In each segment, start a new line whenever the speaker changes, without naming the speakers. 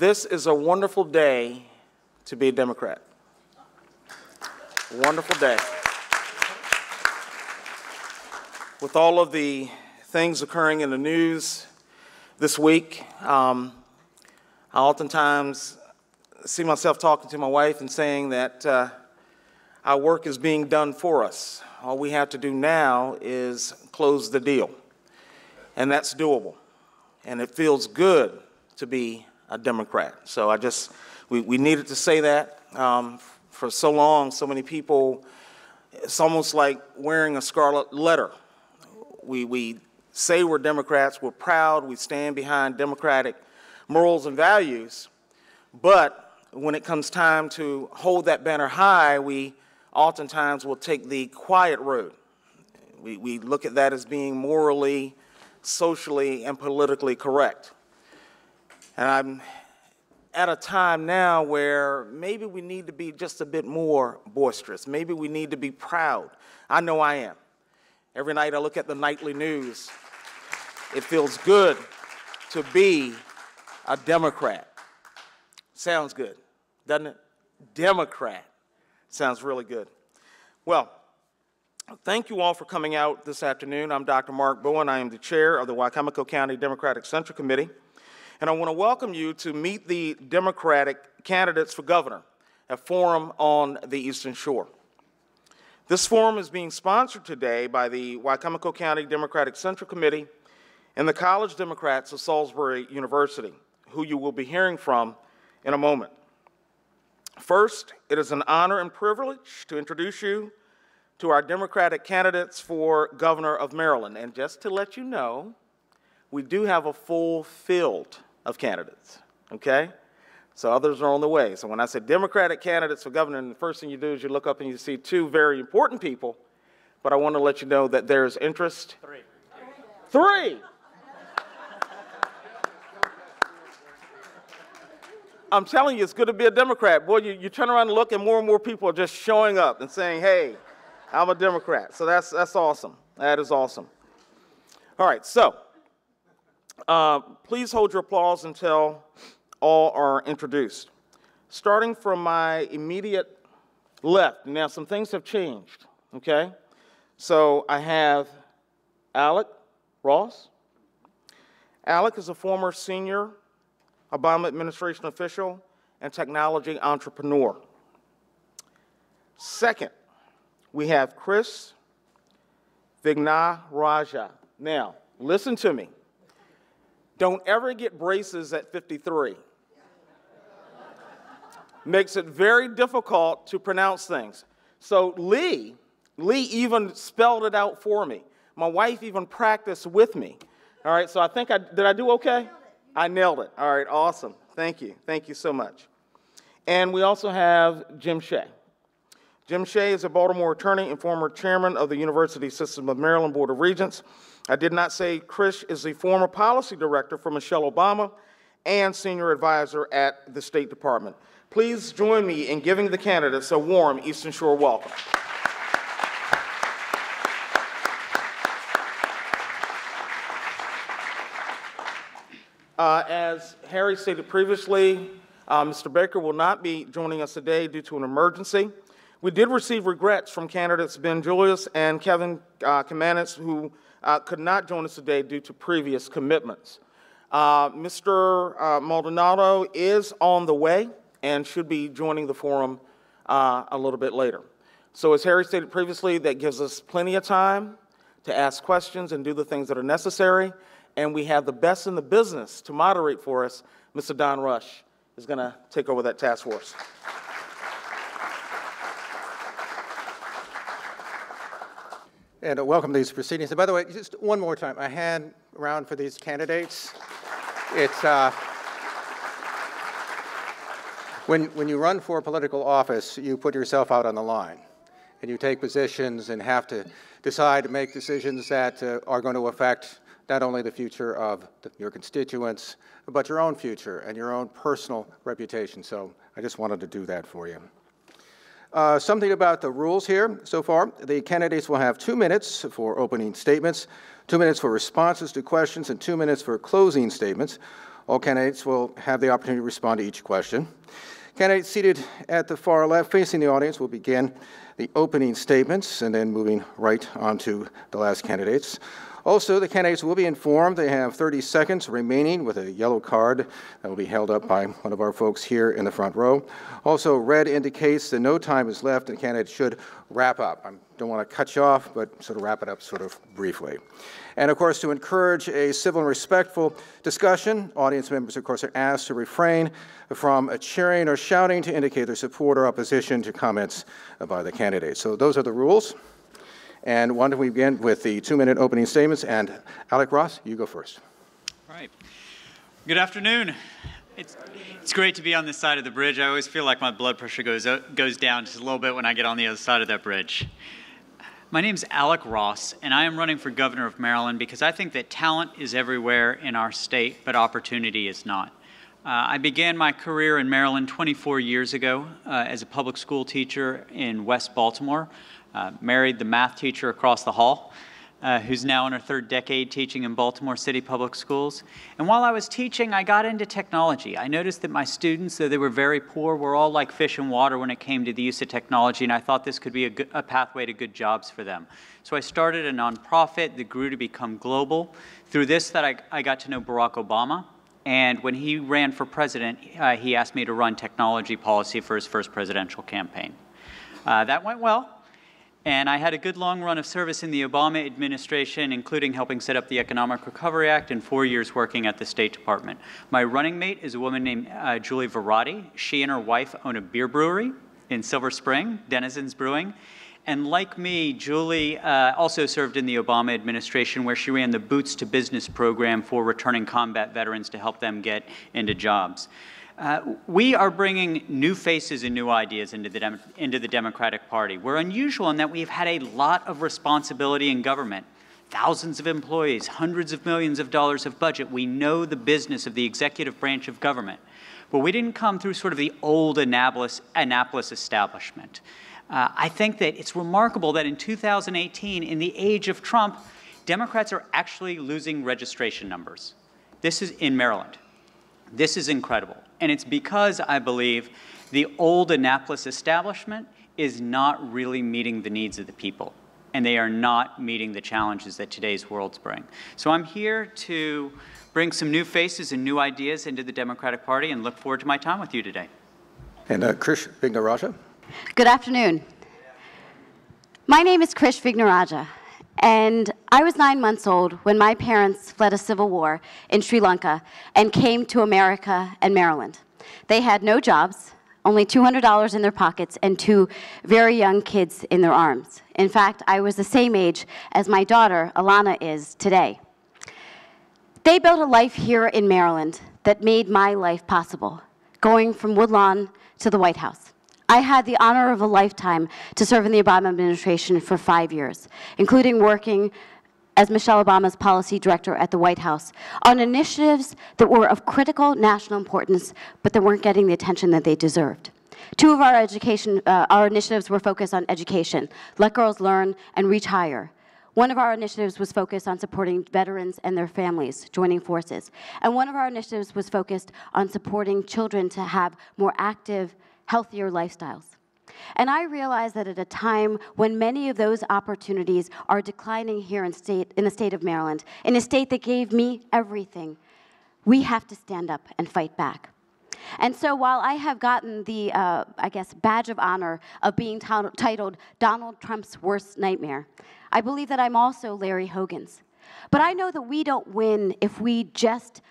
This is a wonderful day to be a Democrat. Wonderful day. With all of the things occurring in the news this week, I oftentimes see myself talking to my wife and saying that our work is being done for us. All we have to do now is close the deal. And that's doable. And it feels good to be a Democrat. So we needed to say that. For so long, so many people, it's almost like wearing a scarlet letter. We say we're Democrats, we're proud, we stand behind democratic morals and values, but when it comes time to hold that banner high, we oftentimes will take the quiet road. We look at that as being morally, socially, and politically correct. And I'm at a time now where maybe we need to be just a bit more boisterous. Maybe we need to be proud. I know I am. Every night I look at the nightly news. It feels good to be a Democrat. Sounds good, doesn't it? Democrat. Sounds really good. Well, thank you all for coming out this afternoon. I'm Dr. Mark Bowen. I am the chair of the Wicomico County Democratic Central Committee. And I want to welcome you to meet the Democratic candidates for governor, a forum on the Eastern Shore. This forum is being sponsored today by the Wicomico County Democratic Central Committee and the College Democrats of Salisbury University, who you will be hearing from in a moment. First, it is an honor and privilege to introduce you to our Democratic candidates for governor of Maryland. And just to let you know, we do have a full field of candidates, okay? So others are on the way. So when I say Democratic candidates for governor, the first thing you do is you look up and you see two very important people, but I want to let you know that there's interest. Three. I'm telling you, it's good to be a Democrat. Boy, you turn around and look, and more people are just showing up and saying, hey, I'm a Democrat. So that's awesome. That is awesome. All right, so please hold your applause until all are introduced. Starting from my immediate left, now some things have changed, okay? So I have Alec Ross. Alec is a former senior Obama administration official and technology entrepreneur. Second, we have Chris Vignaraja. Now, listen to me. Don't ever get braces at 53. Makes it very difficult to pronounce things. So Lee even spelled it out for me. My wife even practiced with me. All right, so I think did I do okay? I nailed it. All right, awesome. Thank you. Thank you so much. And we also have Jim Shea. Jim Shea is a Baltimore attorney and former chairman of the University System of Maryland Board of Regents. I did not say Chris is the former policy director for Michelle Obama and senior advisor at the State Department. Please join me in giving the candidates a warm Eastern Shore welcome. As Harry stated previously, Mr. Baker will not be joining us today due to an emergency. We did receive regrets from candidates Ben Julius and Kevin Kamanis, who could not join us today due to previous commitments. Mr. Maldonado is on the way and should be joining the forum a little bit later. So as Harry stated previously, that gives us plenty of time to ask questions and do the things that are necessary. And we have the best in the business to moderate for us. Mr. Don Rush is going to take over that task force.
And welcome to these proceedings. And by the way, just one more time, a hand around for these candidates. It's when you run for political office, you put yourself out on the line, and you take positions and have to decide to make decisions that are going to affect not only the future of your constituents, but your own future and your own personal reputation. So I just wanted to do that for you. Something about the rules here so far. The candidates will have 2 minutes for opening statements, 2 minutes for responses to questions, and 2 minutes for closing statements. All candidates will have the opportunity to respond to each question. Candidates seated at the far left facing the audience will begin the opening statements and then moving right on to the last candidates. Also, the candidates will be informed they have 30 seconds remaining with a yellow card that will be held up by one of our folks here in the front row. Also, red indicates that no time is left and candidates should wrap up. I don't want to cut you off, but sort of wrap it up sort of briefly. And of course, to encourage a civil and respectful discussion, audience members, of course, are asked to refrain from cheering or shouting to indicate their support or opposition to comments by the candidates. So those are the rules. And why don't we begin with the 2-minute opening statements, and Alec Ross, you go first.
All right. Good afternoon. It's great to be on this side of the bridge. I always feel like my blood pressure goes down just a little bit when I get on the other side of that bridge. My name's Alec Ross, and I am running for governor of Maryland because I think that talent is everywhere in our state, but opportunity is not. I began my career in Maryland 24 years ago as a public school teacher in West Baltimore. Married the math teacher across the hall, who's now in her 3rd decade teaching in Baltimore City Public Schools. And while I was teaching, I got into technology. I noticed that my students, though they were very poor, were all like fish in water when it came to the use of technology, and I thought this could be a pathway to good jobs for them. So I started a nonprofit that grew to become global. Through this, I got to know Barack Obama. And when he ran for president, he asked me to run technology policy for his first presidential campaign. That went well. And I had a good long run of service in the Obama administration, including helping set up the Economic Recovery Act and 4 years working at the State Department. My running mate is a woman named Julie Verratti. She and her wife own a beer brewery in Silver Spring, Denizens Brewing. And like me, Julie also served in the Obama administration, where she ran the Boots to Business program for returning combat veterans to help them get into jobs. We are bringing new faces and new ideas into the Democratic Party. We're unusual in that we've had a lot of responsibility in government. Thousands of employees, hundreds of millions of dollars of budget. We know the business of the executive branch of government. But we didn't come through sort of the old Annapolis establishment. I think that it's remarkable that in 2018, in the age of Trump, Democrats are actually losing registration numbers. This is in Maryland. This is incredible. And it's because, I believe, the old Annapolis establishment is not really meeting the needs of the people. And they are not meeting the challenges that today's worlds bring. So I'm here to bring some new faces and new ideas into the Democratic Party and look forward to my time with you today.
And Krish Vignarajah.
Good afternoon. My name is Krish Vignarajah. And I was 9 months old when my parents fled a civil war in Sri Lanka and came to America and Maryland. They had no jobs, only $200 in their pockets, and 2 very young kids in their arms. In fact, I was the same age as my daughter, Alana, is today. They built a life here in Maryland that made my life possible, going from Woodlawn to the White House. I had the honor of a lifetime to serve in the Obama administration for 5 years, including working as Michelle Obama's policy director at the White House on initiatives that were of critical national importance, but that weren't getting the attention that they deserved. 2 of our initiatives were focused on education, Let Girls Learn and Reach Higher. One of our initiatives was focused on supporting veterans and their families joining forces. And one of our initiatives was focused on supporting children to have more active, healthier lifestyles. And I realize that at a time when many of those opportunities are declining here in the state of Maryland, in a state that gave me everything, we have to stand up and fight back. And so while I have gotten the, badge of honor of being titled Donald Trump's worst nightmare, I believe that I'm also Larry Hogan's. But I know that we don't win if we're just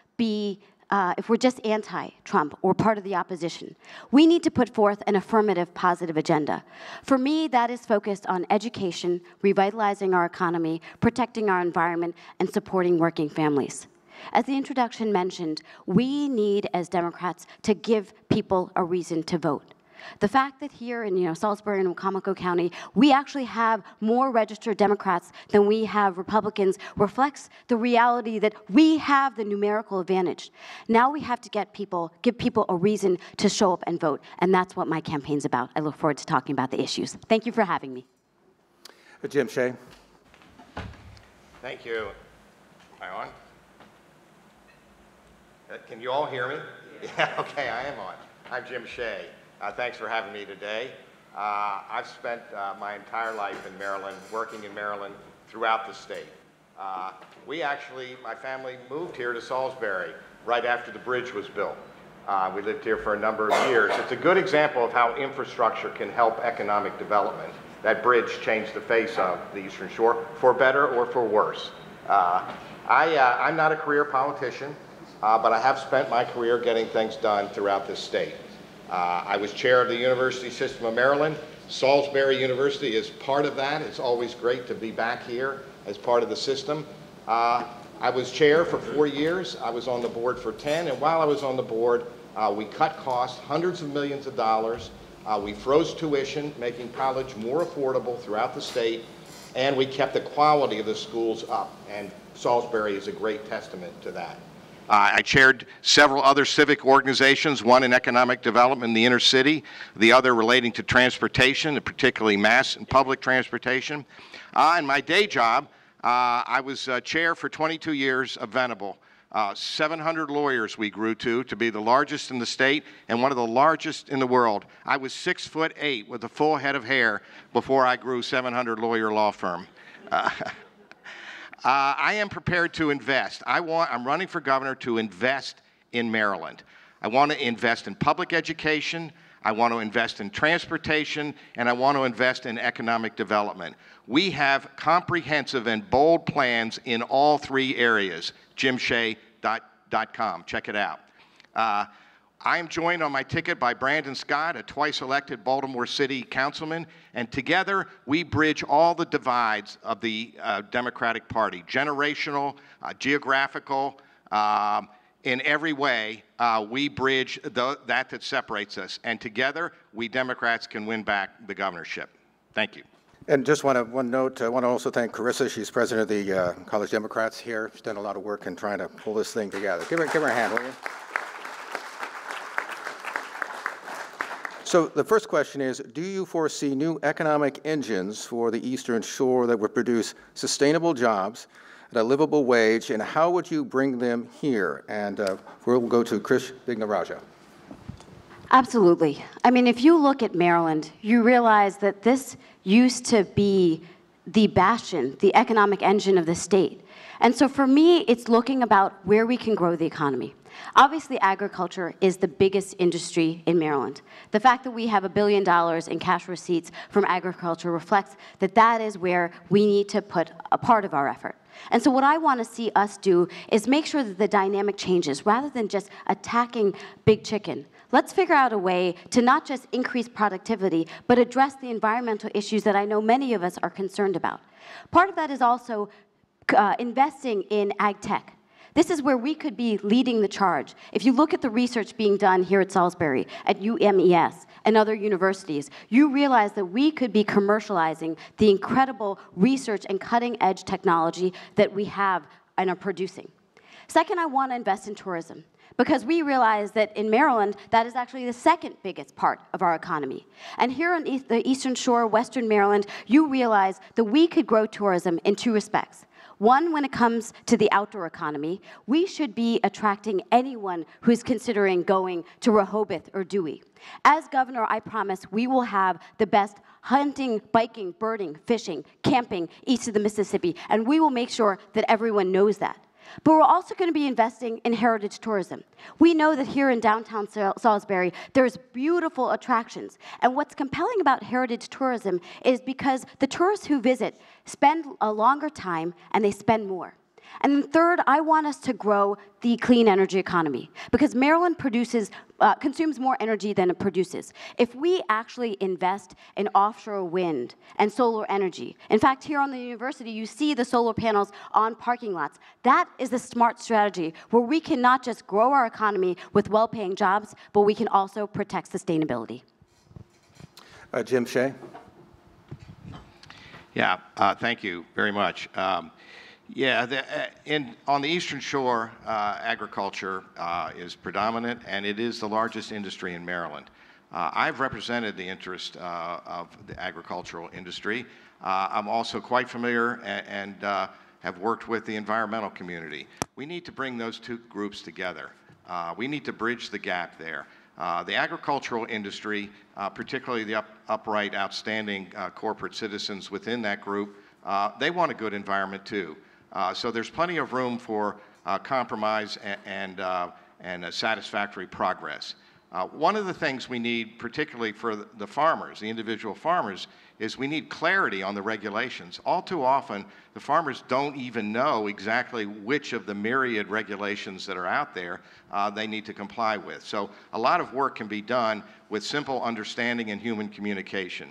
anti-Trump or part of the opposition. We need to put forth an affirmative, positive agenda. For me, that is focused on education, revitalizing our economy, protecting our environment, and supporting working families. As the introduction mentioned, we need, as Democrats, to give people a reason to vote. The fact that here in Salisbury and Wacomico County, we actually have more registered Democrats than we have Republicans reflects the reality that we have the numerical advantage. Now we have to give people a reason to show up and vote, and that's what my campaign's about. I look forward to talking about the issues. Thank you for having me.
Jim Shea.
Thank you. Am I on? Can you all hear me? Yeah, okay, I am on. I'm Jim Shea. Thanks for having me today. I've spent my entire life in Maryland, working in Maryland throughout the state. My family moved here to Salisbury right after the bridge was built. We lived here for a number of years. It's a good example of how infrastructure can help economic development. That bridge changed the face of the Eastern Shore, for better or for worse. I'm not a career politician, but I have spent my career getting things done throughout this state. I was chair of the University System of Maryland. Salisbury University is part of that. It's always great to be back here as part of the system. I was chair for 4 years. I was on the board for 10, and while I was on the board, we cut costs, hundreds of millions of dollars. We froze tuition, making college more affordable throughout the state, and we kept the quality of the schools up, and Salisbury is a great testament to that. I chaired several other civic organizations, one in economic development in the inner city, the other relating to transportation, and particularly mass and public transportation. In my day job, I was chair for 22 years of Venable. 700 lawyers we grew to be the largest in the state and one of the largest in the world. I was 6'8" with a full head of hair before I grew 700 lawyer law firm. I am prepared to invest. I'm running for governor to invest in Maryland. I want to invest in public education, I want to invest in transportation, and I want to invest in economic development. We have comprehensive and bold plans in all three areas. JimShea.com. Check it out. I am joined on my ticket by Brandon Scott, a twice-elected Baltimore City councilman, and together we bridge all the divides of the Democratic Party, generational, geographical, in every way. We bridge that separates us, and together we Democrats can win back the governorship. Thank you.
And just one note, I want to also thank Carissa. She's president of the College Democrats here. She's done a lot of work in trying to pull this thing together. Give her a hand, will you? So the first question is, do you foresee new economic engines for the Eastern Shore that would produce sustainable jobs at a livable wage, and how would you bring them here? And we'll go to Krish Vignarajah.
Absolutely. I mean, if you look at Maryland, you realize that this used to be the bastion, the economic engine of the state. And so for me, it's looking about where we can grow the economy. Obviously, agriculture is the biggest industry in Maryland. The fact that we have $1 billion in cash receipts from agriculture reflects that that is where we need to put a part of our effort. And so what I want to see us do is make sure that the dynamic changes rather than just attacking big chicken. Let's figure out a way to not just increase productivity, but address the environmental issues that I know many of us are concerned about. Part of that is also investing in ag tech. This is where we could be leading the charge. If you look at the research being done here at Salisbury, at UMES, and other universities, you realize that we could be commercializing the incredible research and cutting-edge technology that we have and are producing. Second, I want to invest in tourism, because we realize that in Maryland, that is actually the second biggest part of our economy. And here on the Eastern Shore, Western Maryland, you realize that we could grow tourism in two respects. One, when it comes to the outdoor economy, we should be attracting anyone who's considering going to Rehoboth or Dewey. As governor, I promise we will have the best hunting, biking, birding, fishing, camping east of the Mississippi, and we will make sure that everyone knows that. But we're also going to be investing in heritage tourism. We know that here in downtown Salisbury, there's beautiful attractions. And what's compelling about heritage tourism is because the tourists who visit spend a longer time and they spend more. And then third, I want us to grow the clean energy economy, because Maryland consumes more energy than it produces. If we actually invest in offshore wind and solar energy, in fact, here on the university, you see the solar panels on parking lots. That is the smart strategy where we can not just grow our economy with well-paying jobs, but we can also protect sustainability.
Jim Shea.
Yeah, thank you very much. On the Eastern Shore, agriculture is predominant, and it is the largest industry in Maryland. I've represented the interest of the agricultural industry. I'm also quite familiar and have worked with the environmental community. We need to bring those two groups together. We need to bridge the gap there. The agricultural industry, particularly the upright, outstanding corporate citizens within that group, they want a good environment too. So there's plenty of room for compromise and satisfactory progress. One of the things we need, particularly for the farmers, the individual farmers, is we need clarity on the regulations. All too often, the farmers don't even know exactly which of the myriad regulations that are out there they need to comply with. So a lot of work can be done with simple understanding and human communication.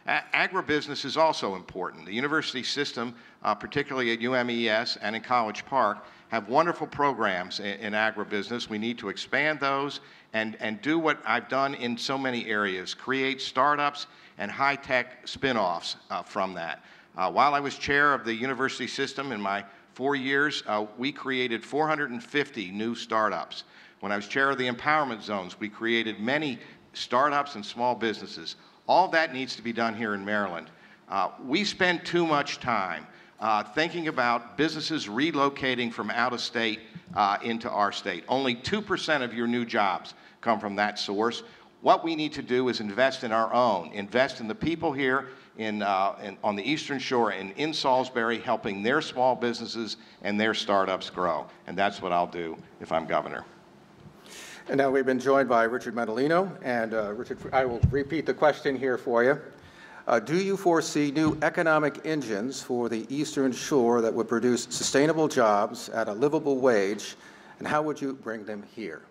Agribusiness is also important. The university system, particularly at UMES and in College Park, have wonderful programs in agribusiness. We need to expand those and do what I've done in so many areas, create startups and high-tech spin-offs from that. While I was chair of the university system in my 4 years, we created 450 new startups. When I was chair of the empowerment zones, we created many startups and small businesses. All that needs to be done here in Maryland. We spend too much time thinking about businesses relocating from out of state into our state. Only 2% of your new jobs come from that source. What we need to do is invest in our own, invest in the people here on the Eastern Shore and in Salisbury, helping their small businesses and their startups grow. And that's what I'll do if I'm governor.
And now we've been joined by Richard Medellino. And Richard, I will repeat the question here for you. Do you foresee new economic engines for the Eastern Shore that would produce sustainable jobs at a livable wage, and how would you bring them here?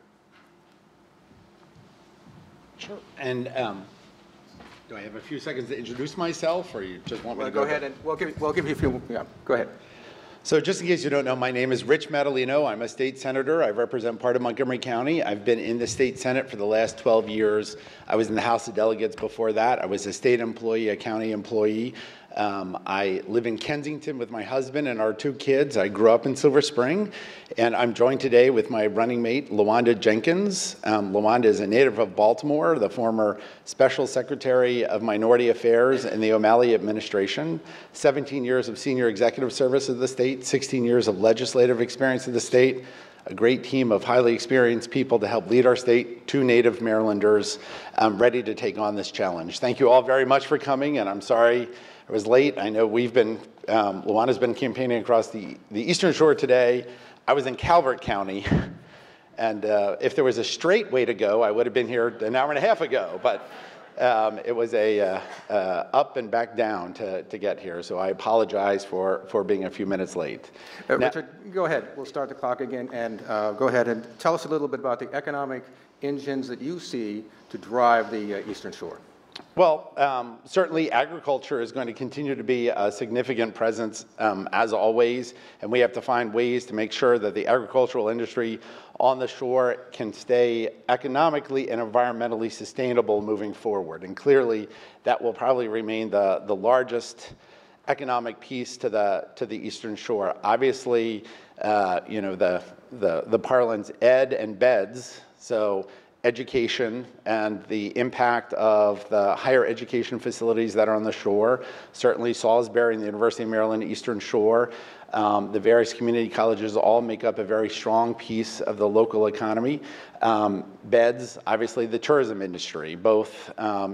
Sure. And do I have a few seconds to introduce myself, or you just want me to go
ahead? And we'll give you a few. Yeah, go ahead.
So just in case you don't know, my name is Rich Medellino. I'm a state senator. I represent part of Montgomery County. I've been in the state Senate for the last 12 years. I was in the House of Delegates before that. I was a state employee, a county employee. I live in Kensington with my husband and our 2 kids. I grew up in Silver Spring, and I'm joined today with my running mate, LaWanda Jenkins. LaWanda is a native of Baltimore, the former Special Secretary of Minority Affairs in the O'Malley administration, 17 years of senior executive service of the state, 16 years of legislative experience of the state, a great team of highly experienced people to help lead our state, 2 native Marylanders ready to take on this challenge. Thank you all very much for coming, and I'm sorry I was late. I know we've been, LaWanda's been campaigning across the Eastern Shore today. I was in Calvert County, and if there was a straight way to go, I would have been here an hour and a half ago, but it was a up and back down to get here, so I apologize for being a few minutes late.
Richard, go ahead. We'll start the clock again, and go ahead and tell us a little bit about the economic engines that you see to drive the Eastern Shore.
Well, certainly agriculture is going to continue to be a significant presence as always, and we have to find ways to make sure that the agricultural industry on the shore can stay economically and environmentally sustainable moving forward. And clearly, that will probably remain the largest economic piece to the Eastern Shore. Obviously, you know, the parlance ed and beds, so education and the impact of the higher education facilities that are on the shore, certainly Salisbury and the University of Maryland Eastern Shore, the various community colleges all make up a very strong piece of the local economy. Beds, obviously the tourism industry, both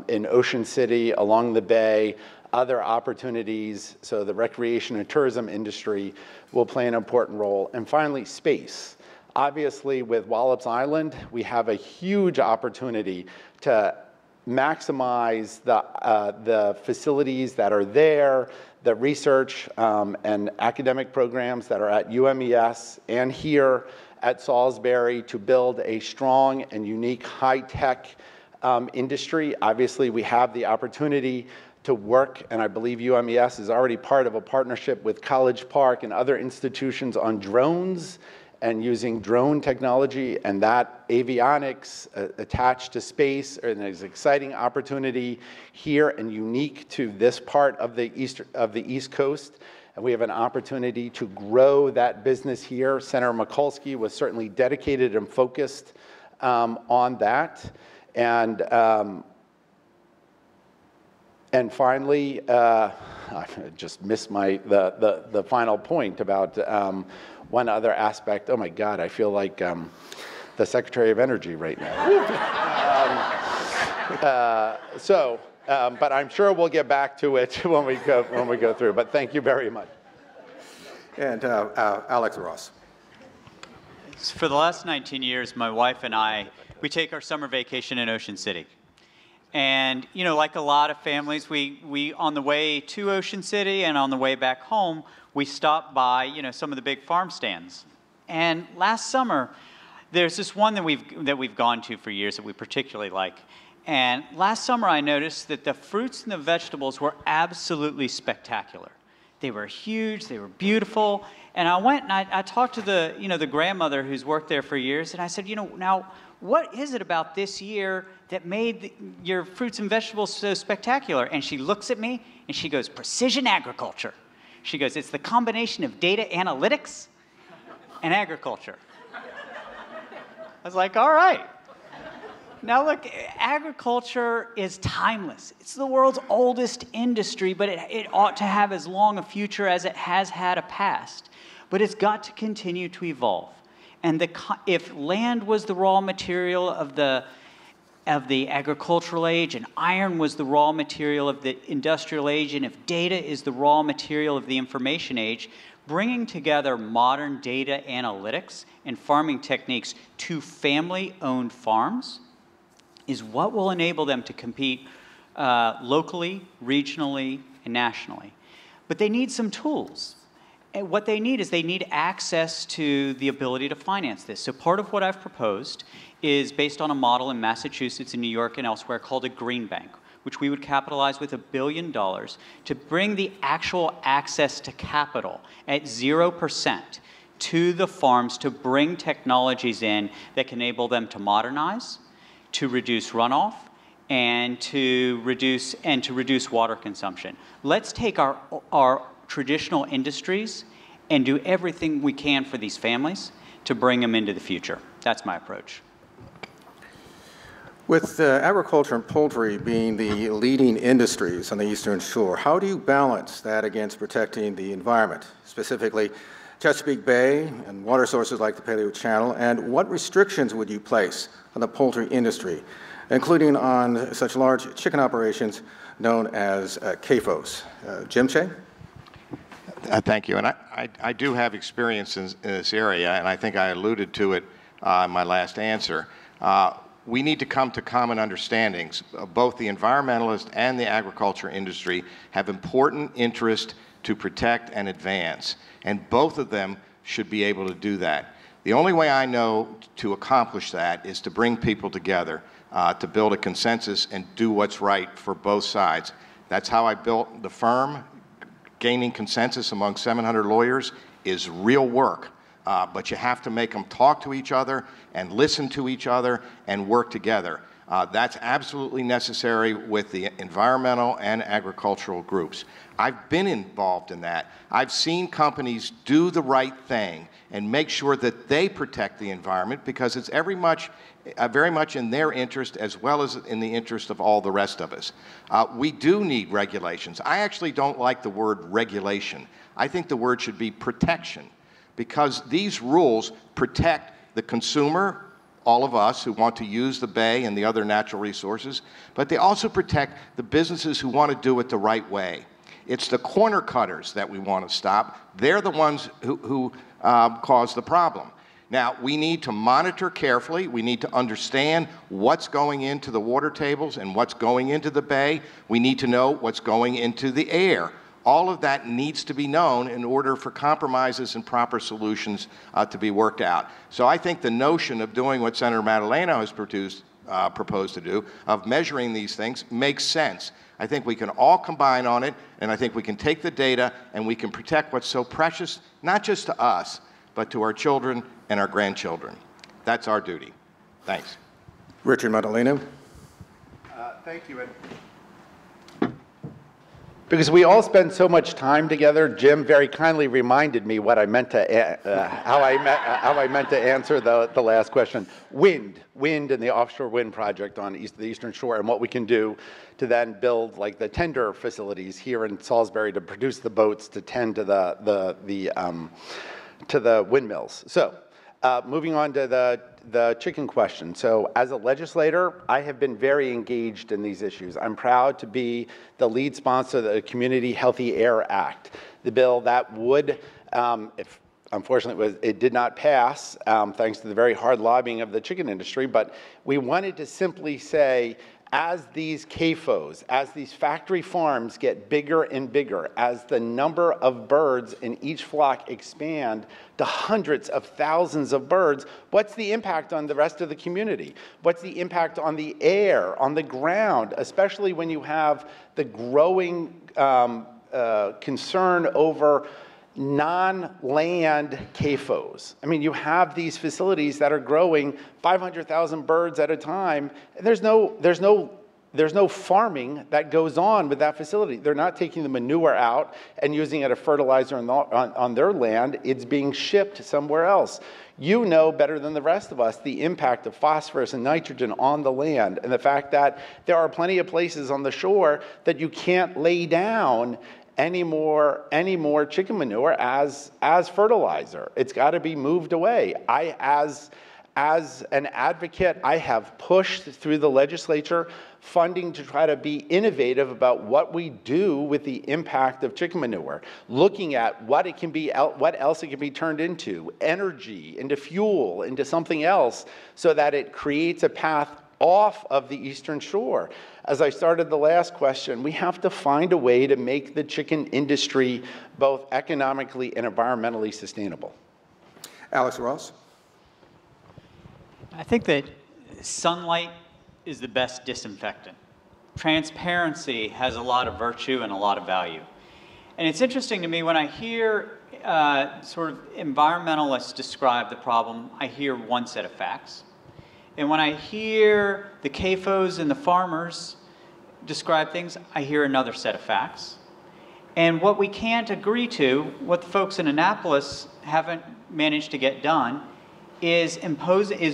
in Ocean City, along the bay, other opportunities, so the recreation and tourism industry will play an important role. And finally, space. Obviously, with Wallops Island, we have a huge opportunity to maximize the facilities that are there, the research and academic programs that are at UMES and here at Salisbury to build a strong and unique high-tech industry. Obviously, we have the opportunity to work, and I believe UMES is already part of a partnership with College Park and other institutions on drones and using drone technology, and that avionics attached to space is an exciting opportunity here and unique to this part of the East Coast. And we have an opportunity to grow that business here. Senator Mikulski was certainly dedicated and focused on that. And finally, I just missed the final point about one other aspect. Oh my God, I feel like the Secretary of Energy right now. But I'm sure we'll get back to it when we go through. But thank you very much.
And Alex Ross.
For the last 19 years, my wife and I, we take our summer vacation in Ocean City. And, you know, like a lot of families, we on the way to Ocean City and on the way back home, we stop by, you know, some of the big farm stands. And last summer, there's this one that we've gone to for years that we particularly like. And last summer, I noticed that the fruits and the vegetables were absolutely spectacular. They were huge, they were beautiful. And I went and I talked to the grandmother who's worked there for years, and I said, now, what is it about this year that made your fruits and vegetables so spectacular? And she looks at me and she goes, precision agriculture. She goes, it's the combination of data analytics and agriculture. I was like, all right. Now look, agriculture is timeless. It's the world's oldest industry, but it ought to have as long a future as it has had a past. But it's got to continue to evolve. And if land was the raw material of the agricultural age, and iron was the raw material of the industrial age, and if data is the raw material of the information age, bringing together modern data analytics and farming techniques to family-owned farms is what will enable them to compete locally, regionally, and nationally. But they need some tools. And what they need is they need access to the ability to finance this. So part of what I've proposed is based on a model in Massachusetts and New York and elsewhere called a green bank, which we would capitalize with $1 billion to bring the actual access to capital at 0% to the farms to bring technologies in that can enable them to modernize, to reduce runoff, and to reduce water consumption. Let's take our traditional industries and do everything we can for these families to bring them into the future. That's my approach.
With agriculture and poultry being the leading industries on the Eastern Shore, how do you balance that against protecting the environment, specifically Chesapeake Bay and water sources like the Paleo Channel, and what restrictions would you place on the poultry industry, including on such large chicken operations known as CAFOs? Jim Che?
Thank you. And I do have experience in this area, and I think I alluded to it in my last answer. We need to come to common understandings. Both the environmentalists and the agriculture industry have important interest to protect and advance, and both of them should be able to do that. The only way I know to accomplish that is to bring people together, to build a consensus and do what's right for both sides. That's how I built the firm. Gaining consensus among 700 lawyers is real work, but you have to make them talk to each other and listen to each other and work together. That's absolutely necessary with the environmental and agricultural groups. I've been involved in that. I've seen companies do the right thing and make sure that they protect the environment because it's very much in their interest as well as in the interest of all the rest of us. We do need regulations. I actually don't like the word regulation. I think the word should be protection because these rules protect the consumer, all of us who want to use the bay and the other natural resources, but they also protect the businesses who want to do it the right way. It's the corner cutters that we want to stop. They're the ones who cause the problem. Now, we need to monitor carefully. We need to understand what's going into the water tables and what's going into the bay. We need to know what's going into the air. All of that needs to be known in order for compromises and proper solutions to be worked out. So I think the notion of doing what Senator Madaleno has proposed to do, of measuring these things, makes sense. I think we can all combine on it, and I think we can take the data and we can protect what's so precious, not just to us, but to our children and our grandchildren. That's our duty. Thanks.
Richard Madaleno.
Thank you. Because we all spend so much time together, Jim very kindly reminded me what I meant to, how I meant to answer the last question. Wind and the offshore wind project on the Eastern Shore, and what we can do to then build like the tender facilities here in Salisbury to produce the boats to tend to the windmills. So Moving on to the chicken question. So as a legislator, I have been very engaged in these issues. I'm proud to be the lead sponsor of the Community Healthy Air Act, the bill that would, if unfortunately it did not pass, thanks to the very hard lobbying of the chicken industry, but we wanted to simply say, as these CAFOs, as these factory farms get bigger and bigger, as the number of birds in each flock expand to hundreds of thousands of birds, what's the impact on the rest of the community? What's the impact on the air, on the ground, especially when you have the growing concern over non-land CAFOs. I mean, you have these facilities that are growing 500,000 birds at a time, and there's no farming that goes on with that facility. They're not taking the manure out and using it as fertilizer on their land. It's being shipped somewhere else. You know better than the rest of us the impact of phosphorus and nitrogen on the land, and the fact that there are plenty of places on the shore that you can't lay down any more chicken manure as fertilizer. It's got to be moved away. As an advocate, I have pushed through the legislature funding to try to be innovative about what we do with the impact of chicken manure, looking at what it can be, what else it can be turned into, energy, into fuel, into something else, so that it creates a path off of the Eastern Shore. As I started the last question, we have to find a way to make the chicken industry both economically and environmentally sustainable.
Alex Ross.
I think that sunlight is the best disinfectant. Transparency has a lot of virtue and a lot of value. And it's interesting to me when I hear sort of environmentalists describe the problem, I hear one set of facts. And when I hear the CAFOs and the farmers describe things, I hear another set of facts. And what we can't agree to, what the folks in Annapolis haven't managed to get done, is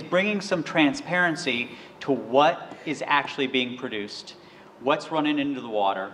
bringing some transparency to what is actually being produced, what's running into the water,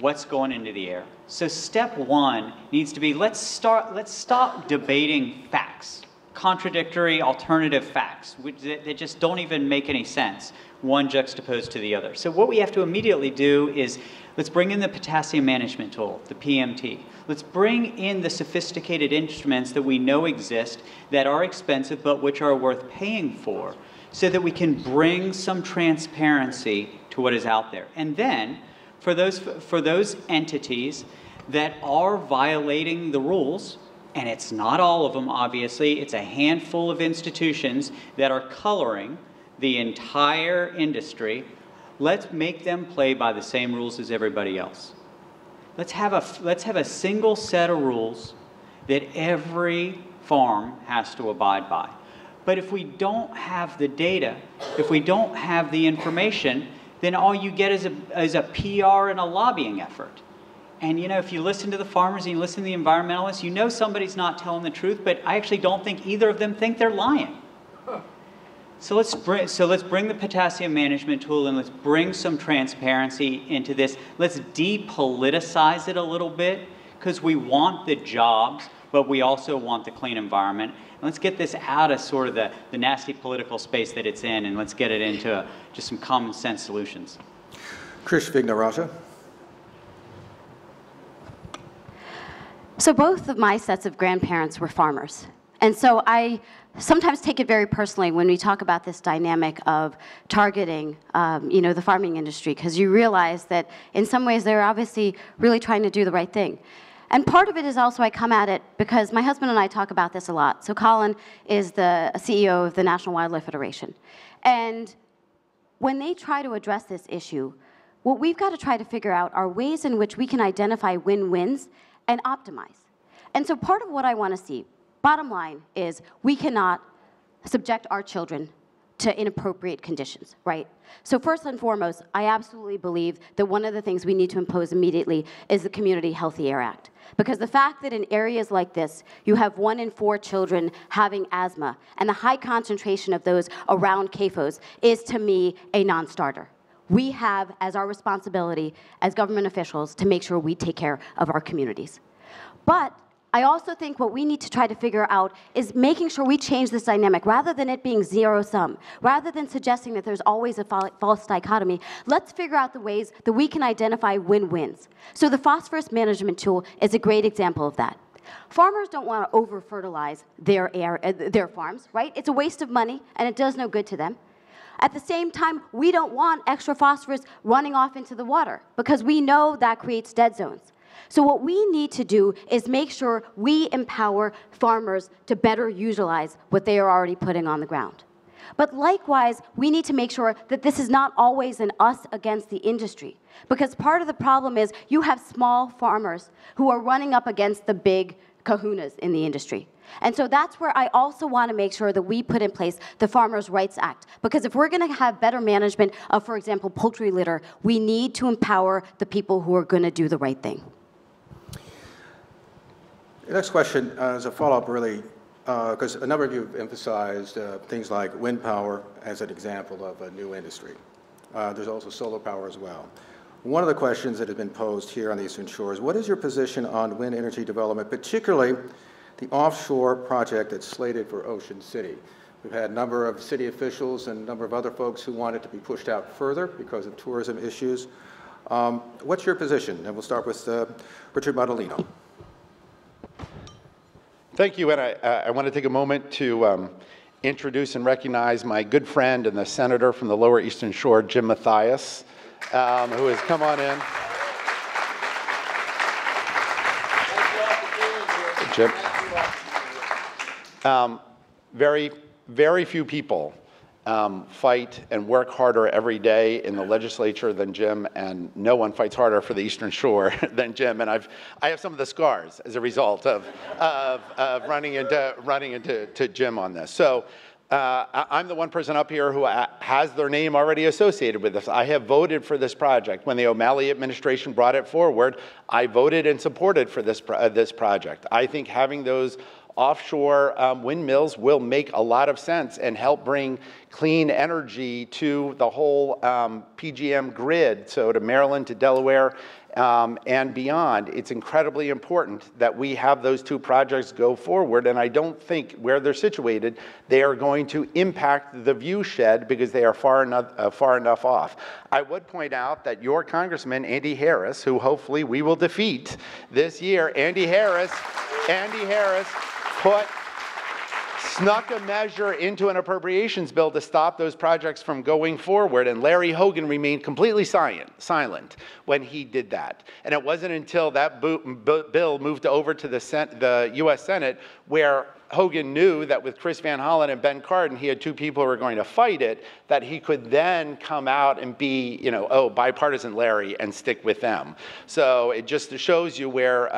what's going into the air. So step one needs to be, let's stop debating facts. Contradictory alternative facts that just don't even make any sense, one juxtaposed to the other. So what we have to immediately do is let's bring in the potassium management tool, the PMT. Let's bring in the sophisticated instruments that we know exist that are expensive but which are worth paying for, so that we can bring some transparency to what is out there. And then for those entities that are violating the rules, and it's not all of them, obviously. It's a handful of institutions that are coloring the entire industry. Let's make them play by the same rules as everybody else. Let's have a single set of rules that every farm has to abide by. But if we don't have the data, if we don't have the information, then all you get is a PR and a lobbying effort. And you know, if you listen to the farmers and you listen to the environmentalists, you know somebody's not telling the truth, but I actually don't think either of them think they're lying. So let's bring the potassium management tool and let's bring some transparency into this. Let's depoliticize it a little bit, because we want the jobs, but we also want the clean environment. And let's get this out of sort of the nasty political space that it's in, and let's get it into just some common sense solutions.
Krish Vignarajah.
So both of my sets of grandparents were farmers. And so I sometimes take it very personally when we talk about this dynamic of targeting, the farming industry, because you realize that in some ways they're obviously really trying to do the right thing. And part of it is also I come at it because my husband and I talk about this a lot. So Colin is the CEO of the National Wildlife Federation. And when they try to address this issue, what we've got to try to figure out are ways in which we can identify win-wins and optimize. And so part of what I want to see, bottom line, is we cannot subject our children to inappropriate conditions, right? So first and foremost, I absolutely believe that one of the things we need to impose immediately is the Community Healthy Air Act. Because the fact that in areas like this, you have 1 in 4 children having asthma, and the high concentration of those around CAFOs is, to me, a non-starter. We have as our responsibility as government officials to make sure we take care of our communities. But I also think what we need to try to figure out is making sure we change this dynamic. Rather than it being zero-sum, rather than suggesting that there's always a false dichotomy, let's figure out the ways that we can identify win-wins. So the phosphorus management tool is a great example of that. Farmers don't want to over-fertilize their farms, right? It's a waste of money, and it does no good to them. At the same time, we don't want extra phosphorus running off into the water, because we know that creates dead zones. So what we need to do is make sure we empower farmers to better utilize what they are already putting on the ground. But likewise, we need to make sure that this is not always an us against the industry, because part of the problem is you have small farmers who are running up against the big kahunas in the industry. And so that's where I also want to make sure that we put in place the Farmers' Rights Act, because if we're going to have better management of, for example, poultry litter, we need to empower the people who are going to do the right thing.
The next question is a follow-up, really, because a number of you have emphasized things like wind power as an example of a new industry. There's also solar power as well. One of the questions that has been posed here on the Eastern Shore is, what is your position on wind energy development, particularly the offshore project that's slated for Ocean City? We've had a number of city officials and a number of other folks who want it to be pushed out further because of tourism issues. What's your position? And we'll start with Richard Madalino.
Thank you, and I want to take a moment to introduce and recognize my good friend and the senator from the Lower Eastern Shore, Jim Mathias, who has come on in. Jim. Very few people fight and work harder every day in the legislature than Jim, and no one fights harder for the Eastern Shore than Jim. And I have some of the scars as a result of running into Jim on this. So I'm the one person up here who has their name already associated with this. I have voted for this project. When the O'Malley administration brought it forward, I voted and supported for this project. I think having those offshore windmills will make a lot of sense and help bring clean energy to the whole PJM grid, so to Maryland, to Delaware, and beyond. It's incredibly important that we have those two projects go forward, and I don't think where they're situated, they are going to impact the viewshed because they are far enough off. I would point out that your Congressman, Andy Harris, who hopefully we will defeat this year, Andy Harris snuck a measure into an appropriations bill to stop those projects from going forward, and Larry Hogan remained completely silent when he did that. And it wasn't until that bill moved over to the U.S. Senate where Hogan knew that with Chris Van Hollen and Ben Cardin, he had two people who were going to fight it, that he could then come out and be, bipartisan Larry and stick with them. So it just shows you where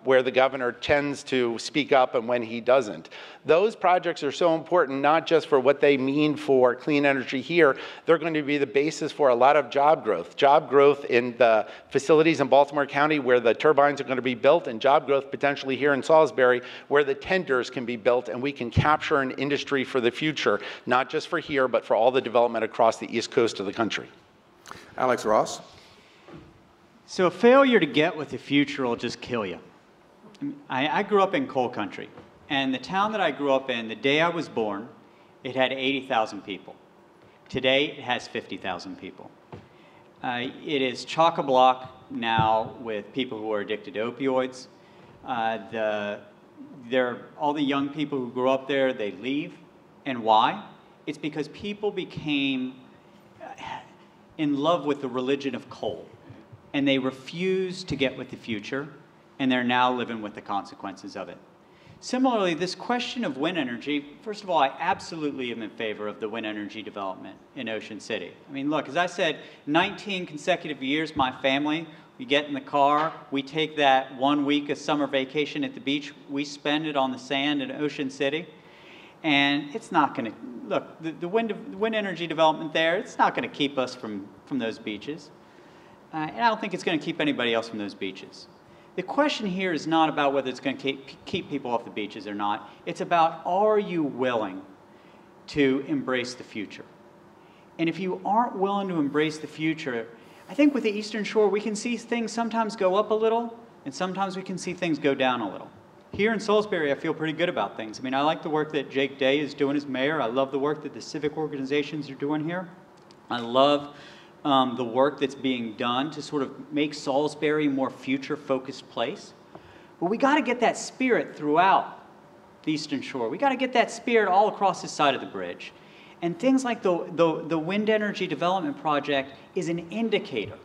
the governor tends to speak up and when he doesn't. Those projects are so important, not just for what they mean for clean energy here, they're going to be the basis for a lot of job growth in the facilities in Baltimore County where the turbines are going to be built, and job growth potentially here in Salisbury where the tenders can be built, and we can capture an industry for the future, not just for here, but for all the development across the east coast of the country.
Alex Ross.
So a failure to get with the future will just kill you. I grew up in coal country, and the town that I grew up in, the day I was born, it had 80,000 people. Today, it has 50,000 people. It is chock-a-block now with people who are addicted to opioids. All the young people who grew up there, they leave. And why? It's because people became in love with the religion of coal, and they refuse to get with the future, and they're now living with the consequences of it. Similarly, this question of wind energy, first of all, I absolutely am in favor of the wind energy development in Ocean City. I mean, look, as I said, 19 consecutive years, my family, we get in the car, we take that 1 week of summer vacation at the beach, we spend it on the sand in Ocean City, and it's not going to, look, the wind energy development there, it's not going to keep us from those beaches. And I don't think it's going to keep anybody else from those beaches. The question here is not about whether it's going to keep people off the beaches or not. It's about, are you willing to embrace the future? And if you aren't willing to embrace the future, I think with the Eastern Shore, we can see things sometimes go up a little, and sometimes we can see things go down a little. Here in Salisbury, I feel pretty good about things. I mean, I like the work that Jake Day is doing as mayor. I love the work that the civic organizations are doing here. I love the work that's being done to sort of make Salisbury a more future-focused place. But we got to get that spirit throughout the Eastern Shore. We got to get that spirit all across this side of the bridge. And things like the wind energy development project is an indicator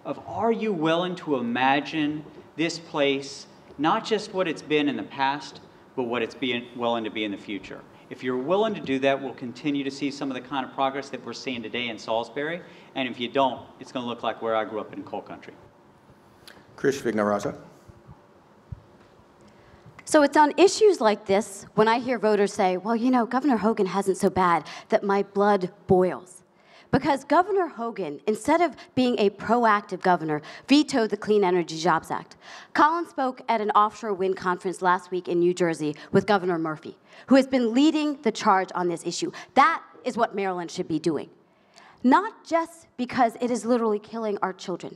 of, are you willing to imagine this place, not just what it's been in the past, but what it's willing to be in the future. If you're willing to do that, we'll continue to see some of the kind of progress that we're seeing today in Salisbury. And if you don't, it's going to look like where I grew up in coal country.
Krish Vignarajah.
So it's on issues like this when I hear voters say, well, you know, Governor Hogan hasn't so bad, that my blood boils. Because Governor Hogan, instead of being a proactive governor, vetoed the Clean Energy Jobs Act. Colin spoke at an offshore wind conference last week in New Jersey with Governor Murphy, who has been leading the charge on this issue. That is what Maryland should be doing. Not just because it is literally killing our children.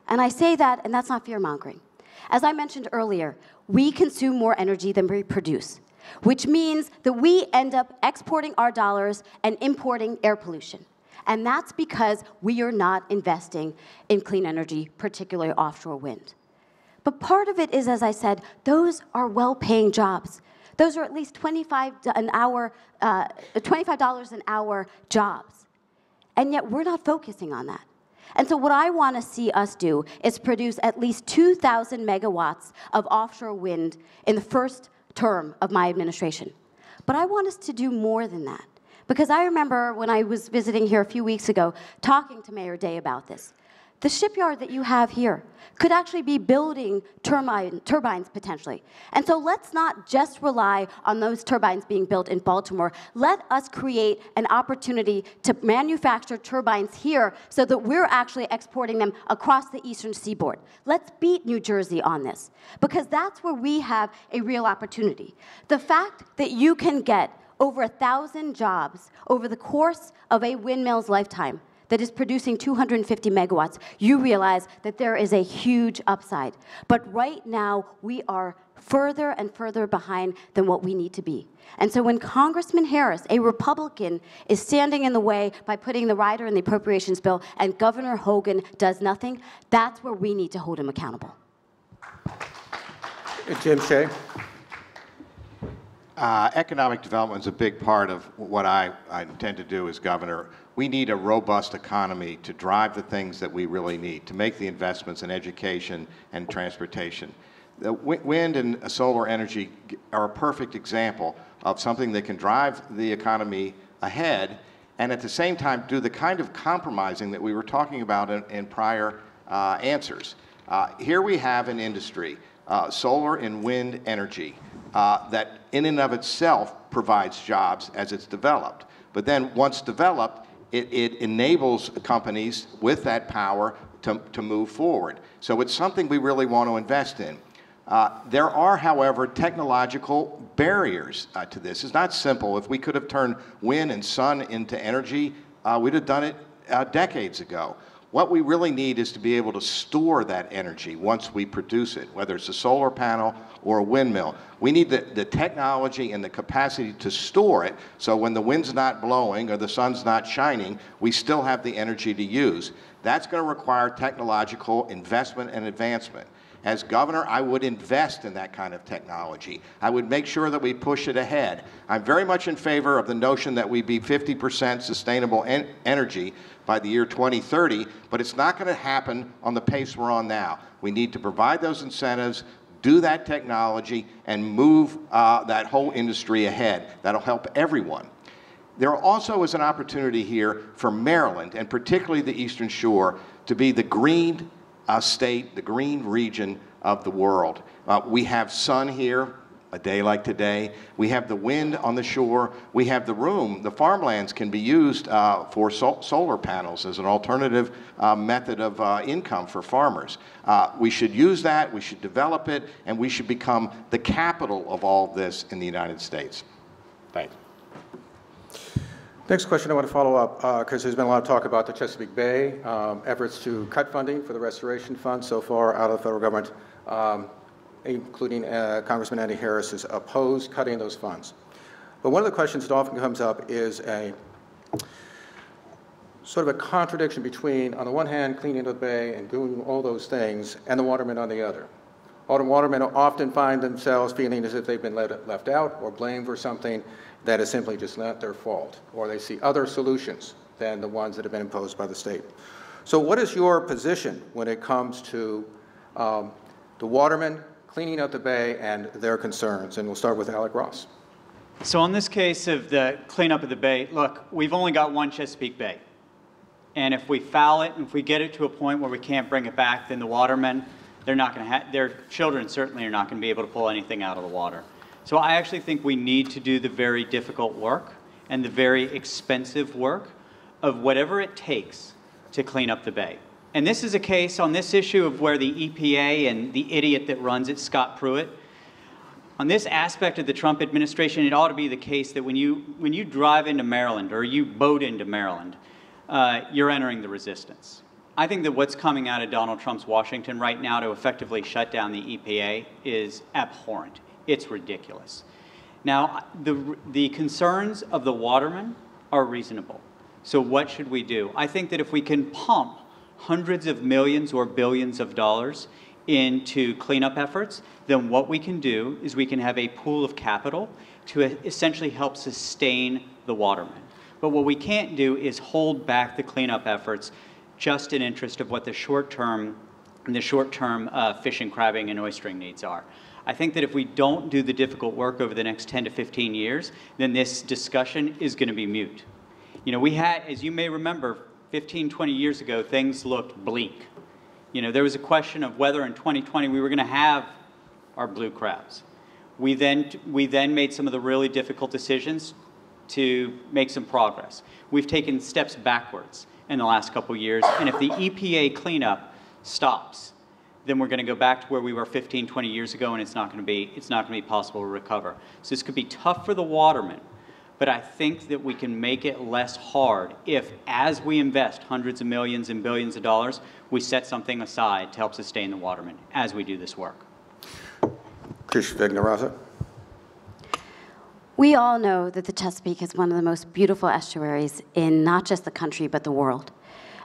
And I say that, and that's not fear-mongering. As I mentioned earlier, we consume more energy than we produce, which means that we end up exporting our dollars and importing air pollution. And that's because we are not investing in clean energy, particularly offshore wind. But part of it is, as I said, those are well-paying jobs. Those are at least $25 an hour jobs. And yet we're not focusing on that. And so what I want to see us do is produce at least 2,000 megawatts of offshore wind in the first term of my administration. But I want us to do more than that. Because I remember when I was visiting here a few weeks ago, talking to Mayor Day about this. The shipyard that you have here could actually be building turbines potentially. And so let's not just rely on those turbines being built in Baltimore. Let us create an opportunity to manufacture turbines here so that we're actually exporting them across the eastern seaboard. Let's beat New Jersey on this, because that's where we have a real opportunity. The fact that you can get over 1,000 jobs over the course of a windmill's lifetime that is producing 250 megawatts, you realize that there is a huge upside. But right now, we are further and further behind than what we need to be. And so when Congressman Harris, a Republican, is standing in the way by putting the rider in the appropriations bill and Governor Hogan does nothing, that's where we need to hold him accountable.
Jim Shea.
Economic development is a big part of what I intend to do as governor. We need a robust economy to drive the things that we really need, to make the investments in education and transportation. The wind and solar energy are a perfect example of something that can drive the economy ahead and at the same time do the kind of compromising that we were talking about in prior answers. Here we have an industry, solar and wind energy, that in and of itself provides jobs as it's developed. But then once developed, it enables companies with that power to move forward. So it's something we really want to invest in. There are, however, technological barriers to this. It's not simple. If we could have turned wind and sun into energy, we'd have done it decades ago. What we really need is to be able to store that energy once we produce it, whether it's a solar panel or a windmill. We need the technology and the capacity to store it so when the wind's not blowing or the sun's not shining, we still have the energy to use. That's going to require technological investment and advancement. As governor, I would invest in that kind of technology. I would make sure that we push it ahead. I'm very much in favor of the notion that we be 50% sustainable energy by the year 2030, but it's not going to happen on the pace we're on now. We need to provide those incentives, do that technology, and move that whole industry ahead. That'll help everyone. There also is an opportunity here for Maryland, and particularly the Eastern Shore, to be the green state, the green region of the world. We have sun here, a day like today. We have the wind on the shore. We have the room. The farmlands can be used for solar panels as an alternative method of income for farmers. We should use that, we should develop it, and we should become the capital of all of this in the United States. Thanks.
Next question I want to follow up, because there's been a lot of talk about the Chesapeake Bay, efforts to cut funding for the restoration fund so far out of the federal government. including Congressman Andy Harris, has opposed cutting those funds. But one of the questions that often comes up is a sort of a contradiction between, on the one hand, cleaning the bay and doing all those things, and the watermen on the other. Watermen often find themselves feeling as if they've been left out or blamed for something that is simply just not their fault, or they see other solutions than the ones that have been imposed by the state. So what is your position when it comes to the watermen cleaning out the bay and their concerns? And we'll start with Alec Ross.
So on this case of the cleanup of the bay, look, we've only got one Chesapeake Bay. And if we foul it, and if we get it to a point where we can't bring it back, then the watermen, they're not going to their children certainly are not going to be able to pull anything out of the water. So I actually think we need to do the very difficult work and the very expensive work of whatever it takes to clean up the bay. And this is a case on this issue of where the EPA and the idiot that runs it, Scott Pruitt, on this aspect of the Trump administration, it ought to be the case that when you drive into Maryland or you boat into Maryland, you're entering the resistance. I think that what's coming out of Donald Trump's Washington right now to effectively shut down the EPA is abhorrent. It's ridiculous. Now, the concerns of the watermen are reasonable. So what should we do? I think that if we can pump hundreds of millions or billions of dollars into cleanup efforts, then what we can do is we can have a pool of capital to essentially help sustain the watermen. But what we can't do is hold back the cleanup efforts just in interest of what the short-term fishing, crabbing, and oystering needs are. I think that if we don't do the difficult work over the next 10 to 15 years, then this discussion is going to be moot. You know, we had, as you may remember, 15, 20 years ago, things looked bleak. You know, there was a question of whether in 2020 we were going to have our blue crabs. We then made some of the really difficult decisions to make some progress. We've taken steps backwards in the last couple of years, and if the EPA cleanup stops, then we're going to go back to where we were 15, 20 years ago, and it's not going to be possible to recover. So this could be tough for the watermen, but I think that we can make it less hard if, as we invest hundreds of millions and billions of dollars, we set something aside to help sustain the watermen as we do this work.
Krish Vignarasa.
We all know that the Chesapeake is one of the most beautiful estuaries in not just the country, but the world.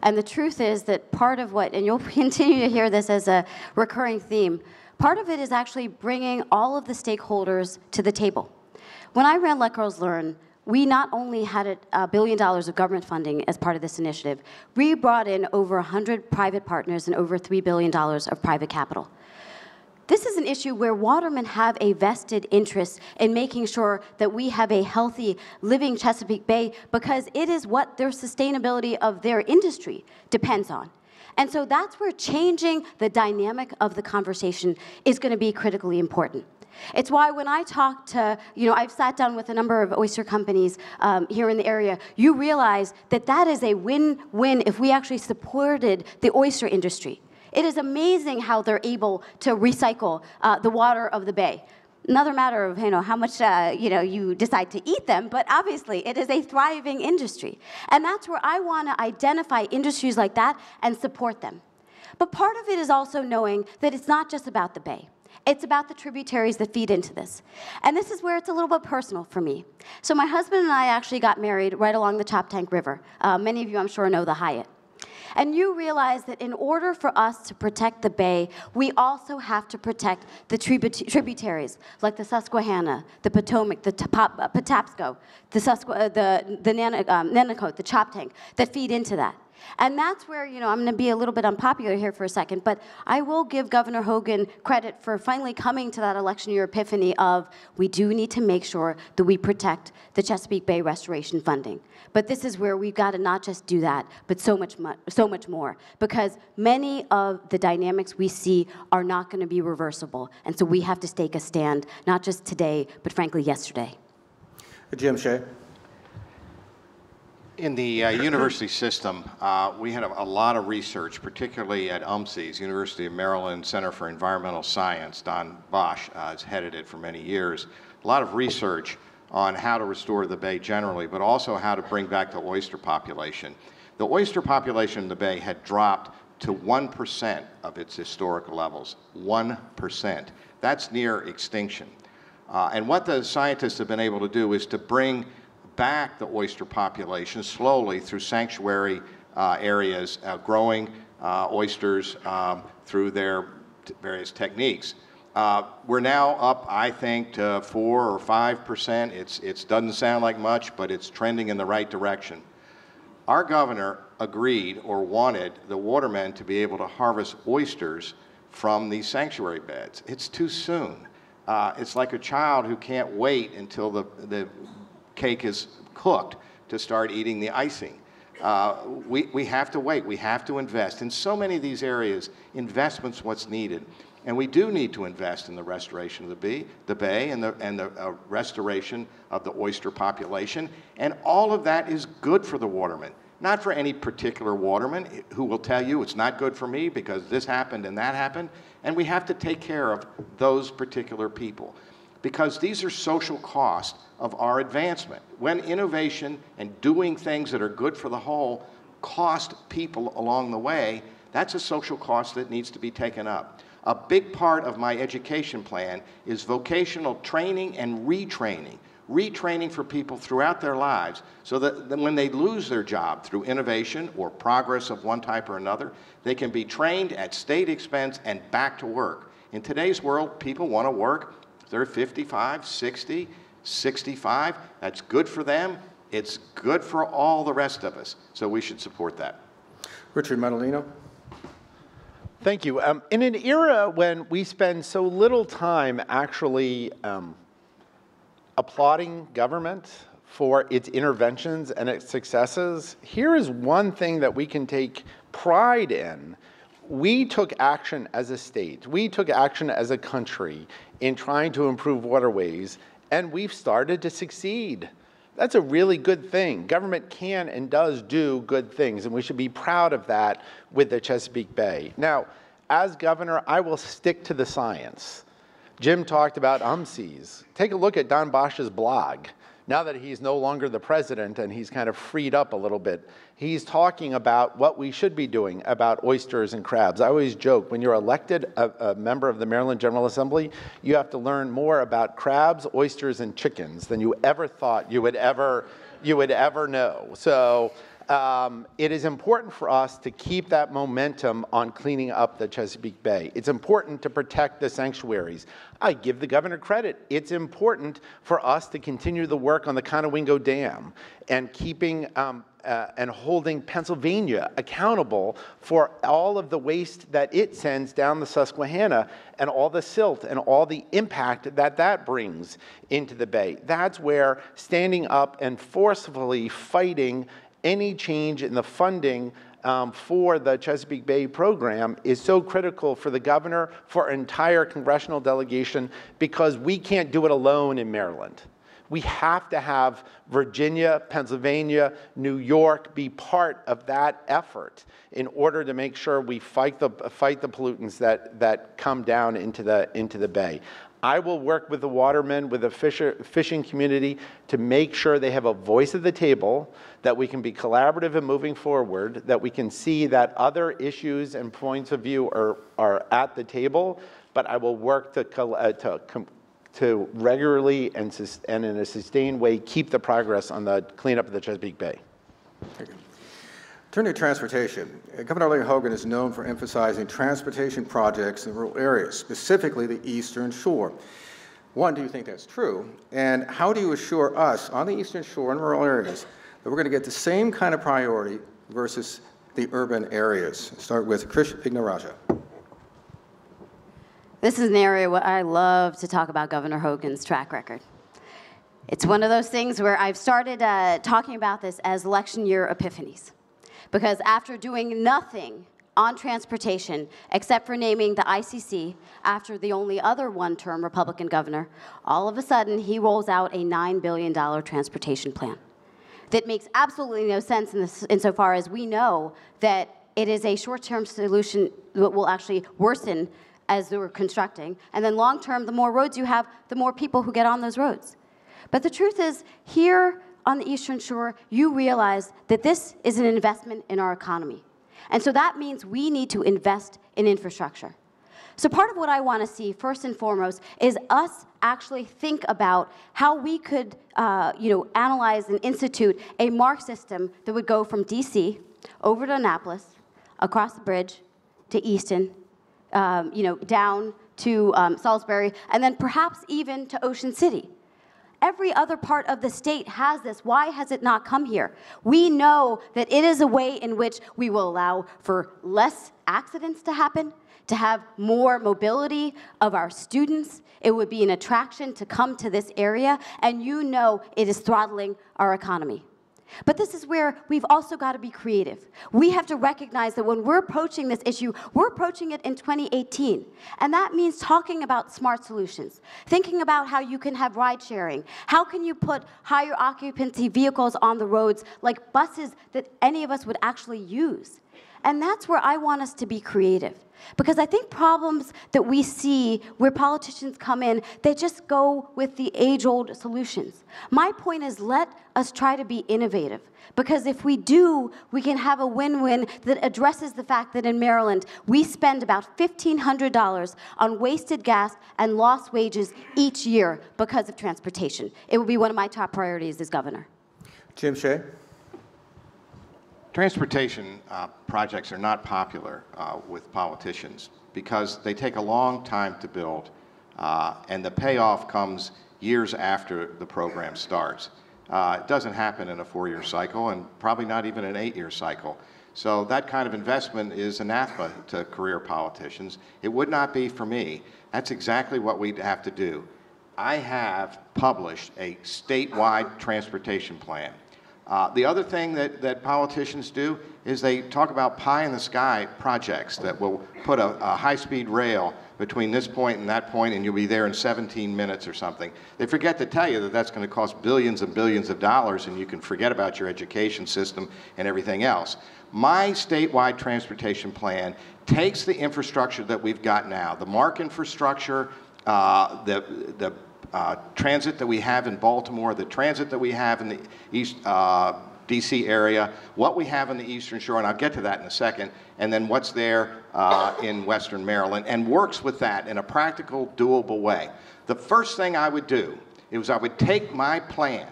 And the truth is that part of what, and you'll continue to hear this as a recurring theme, part of it is actually bringing all of the stakeholders to the table. When I ran Let Girls Learn, we not only had $1 billion of government funding as part of this initiative, we brought in over 100 private partners and over $3 billion of private capital. This is an issue where watermen have a vested interest in making sure that we have a healthy, living Chesapeake Bay because it is what their sustainability of their industry depends on. And so that's where changing the dynamic of the conversation is going to be critically important. It's why when I talk to, I've sat down with a number of oyster companies here in the area, you realize that that is a win-win if we actually supported the oyster industry. It is amazing how they're able to recycle the water of the bay. Another matter of how much you decide to eat them, but obviously it is a thriving industry. And that's where I want to identify industries like that and support them. But part of it is also knowing that it's not just about the bay. It's about the tributaries that feed into this. And this is where it's a little bit personal for me. So my husband and I actually got married right along the Choptank River. Many of you, I'm sure, know the Hyatt. And you realize that in order for us to protect the bay, we also have to protect the tributaries, like the Susquehanna, the Potomac, the Patapsco, the Nanticoke, the Choptank, that feed into that. And that's where, I'm going to be a little bit unpopular here for a second, but I will give Governor Hogan credit for finally coming to that election year epiphany of we do need to make sure that we protect the Chesapeake Bay restoration funding. But this is where we've got to not just do that, but so much more, because many of the dynamics we see are not going to be reversible. And so we have to take a stand, not just today, but frankly yesterday.
Jim Shea.
In the university system, we had a lot of research, particularly at UMSE's, University of Maryland Center for Environmental Science. Don Bosch has headed it for many years. A lot of research on how to restore the bay generally, but also how to bring back the oyster population. The oyster population in the bay had dropped to 1% of its historical levels, 1%. That's near extinction. And what the scientists have been able to do is to bring back the oyster population slowly through sanctuary areas, growing oysters through their various techniques. We're now up, I think, to 4 or 5%. It doesn't sound like much, but it's trending in the right direction. Our governor agreed or wanted the watermen to be able to harvest oysters from these sanctuary beds. It's too soon. It's like a child who can't wait until the cake is cooked to start eating the icing. We have to wait. We have to invest. In so many of these areas, investment's what's needed. And we do need to invest in the restoration of the bay and the restoration of the oyster population. And all of that is good for the watermen, not for any particular waterman who will tell you it's not good for me because this happened and that happened. And we have to take care of those particular people because these are social costs of our advancement. When innovation and doing things that are good for the whole cost people along the way, that's a social cost that needs to be taken up. A big part of my education plan is vocational training and retraining for people throughout their lives so that when they lose their job through innovation or progress of one type or another, they can be trained at state expense and back to work. In today's world, people want to work. They're 55, 60, 65. That's good for them. It's good for all the rest of us. So we should support that.
Richard Madaleno.
Thank you. In an era when we spend so little time actually applauding government for its interventions and its successes, here is one thing that we can take pride in. We took action as a state, we took action as a country in trying to improve waterways, and we've started to succeed. That's a really good thing. Government can and does do good things, and we should be proud of that with the Chesapeake Bay. Now, as governor, I will stick to the science. Jim talked about UMCs. Take a look at Don Bosch's blog. Now that he's no longer the president and he's kind of freed up a little bit, he's talking about what we should be doing about oysters and crabs. I always joke, when you're elected a member of the Maryland General Assembly, you have to learn more about crabs, oysters, and chickens than you ever thought you would ever know. So it is important for us to keep that momentum on cleaning up the Chesapeake Bay. It's important to protect the sanctuaries. I give the governor credit. It's important for us to continue the work on the Conowingo Dam and keeping and holding Pennsylvania accountable for all of the waste that it sends down the Susquehanna and all the silt and all the impact that that brings into the bay. That's where standing up and forcefully fighting any change in the funding for the Chesapeake Bay program is so critical for the governor, for our entire congressional delegation, because we can't do it alone in Maryland. We have to have Virginia, Pennsylvania, New York be part of that effort in order to make sure we fight the pollutants that come down into the bay. I will work with the watermen, with the fishing community to make sure they have a voice at the table, that we can be collaborative and moving forward, that we can see that other issues and points of view are at the table, but I will work to regularly and in a sustained way keep the progress on the cleanup of the Chesapeake Bay.
Thank you. Turning to transportation, Governor Larry Hogan is known for emphasizing transportation projects in rural areas, specifically the Eastern Shore. One, do you think that's true? And how do you assure us on the Eastern Shore and rural areas that we're going to get the same kind of priority versus the urban areas? Start with Krish Vignarajah.
This is an area where I love to talk about Governor Hogan's track record. It's one of those things where I've started talking about this as election year epiphanies. Because after doing nothing on transportation except for naming the ICC after the only other one-term Republican governor, all of a sudden he rolls out a $9 billion transportation plan that makes absolutely no sense insofar as we know that it is a short-term solution that will actually worsen as we're constructing. And then long-term, the more roads you have, the more people who get on those roads. But the truth is, here on the Eastern Shore, you realize that this is an investment in our economy. And so that means we need to invest in infrastructure. So part of what I want to see, first and foremost, is us actually think about how we could analyze and institute a MARC system that would go from DC over to Annapolis, across the bridge to Easton, down to Salisbury, and then perhaps even to Ocean City. Every other part of the state has this. Why has it not come here? We know that it is a way in which we will allow for less accidents to happen, to have more mobility of our students. It would be an attraction to come to this area, and you know it is throttling our economy. But this is where we've also got to be creative. We have to recognize that when we're approaching this issue, we're approaching it in 2018. And that means talking about smart solutions, thinking about how you can have ride sharing. How can you put higher occupancy vehicles on the roads, like buses that any of us would actually use? And that's where I want us to be creative. Because I think problems that we see where politicians come in, they just go with the age-old solutions. My point is, let us try to be innovative. Because if we do, we can have a win-win that addresses the fact that in Maryland, we spend about $1,500 on wasted gas and lost wages each year because of transportation. It will be one of my top priorities as governor.
Jim Shea.
Transportation projects are not popular with politicians because they take a long time to build, and the payoff comes years after the program starts. It doesn't happen in a 4-year cycle, and probably not even an 8-year cycle. So that kind of investment is anathema to career politicians. It would not be for me. That's exactly what we'd have to do. I have published a statewide transportation plan. The other thing that politicians do is they talk about pie-in-the-sky projects that will put a high-speed rail between this point and that point, and you'll be there in 17 minutes or something. They forget to tell you that that's going to cost billions and billions of dollars, and you can forget about your education system and everything else. My statewide transportation plan takes the infrastructure that we've got now, the MARC infrastructure, the transit that we have in Baltimore, the transit that we have in the East DC area, what we have in the Eastern Shore, and I'll get to that in a second, and then what's there in Western Maryland, and works with that in a practical, doable way. The first thing I would do is I would take my plan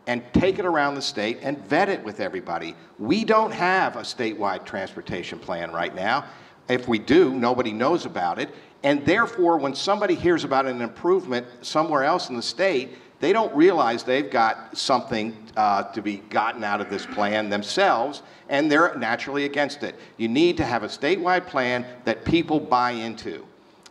and take it around the state and vet it with everybody. We don't have a statewide transportation plan right now. If we do, nobody knows about it. And therefore, when somebody hears about an improvement somewhere else in the state, they don't realize they've got something to be gotten out of this plan themselves, and they're naturally against it. You need to have a statewide plan that people buy into.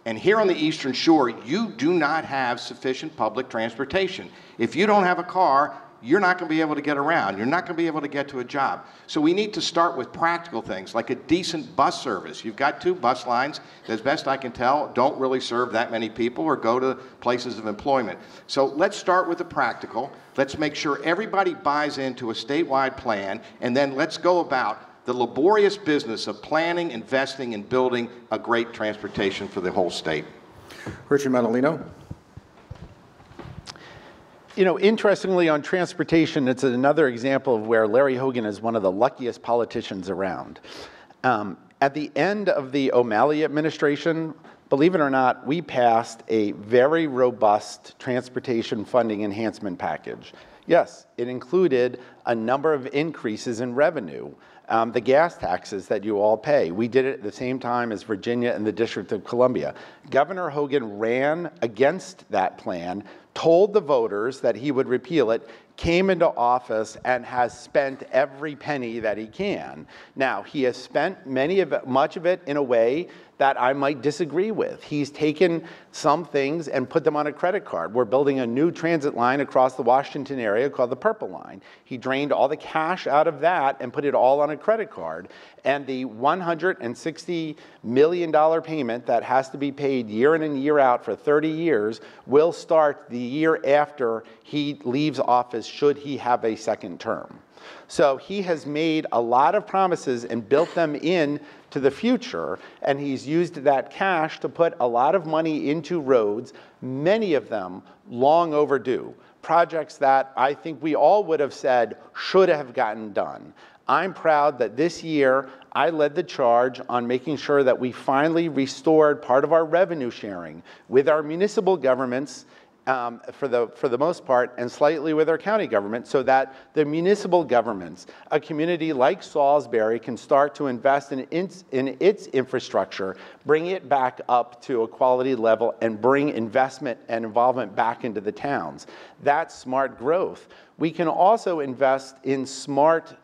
And here on the Eastern Shore, you do not have sufficient public transportation. If you don't have a car, you're not going to be able to get around. You're not going to be able to get to a job. So we need to start with practical things, like a decent bus service. You've got 2 bus lines that, as best I can tell, don't really serve that many people or go to places of employment. So let's start with the practical. Let's make sure everybody buys into a statewide plan, and then let's go about the laborious business of planning, investing, and building a great transportation for the whole state.
Richard Madaleno.
You know, interestingly, on transportation, it's another example of where Larry Hogan is one of the luckiest politicians around. At the end of the O'Malley administration, believe it or not, we passed a very robust transportation funding enhancement package. Yes, it included a number of increases in revenue. The gas taxes that you all pay. We did it at the same time as Virginia and the District of Columbia. Governor Hogan ran against that plan, told the voters that he would repeal it, came into office, and has spent every penny that he can. Now, he has spent much of it in a way that I might disagree with. He's taken some things and put them on a credit card. We're building a new transit line across the Washington area called the Purple Line. He drained all the cash out of that and put it all on a credit card. And the $160 million payment that has to be paid year in and year out for 30 years will start the year after he leaves office, should he have a second term. So he has made a lot of promises and built them in to the future, and he's used that cash to put a lot of money into roads, many of them long overdue. Projects that I think we all would have said should have gotten done. I'm proud that this year I led the charge on making sure that we finally restored part of our revenue sharing with our municipal governments for the most part, and slightly with our county government, so that the municipal governments, a community like Salisbury, can start to invest in its infrastructure, bring it back up to a quality level, and bring investment and involvement back into the towns. That's smart growth. We can also invest in smart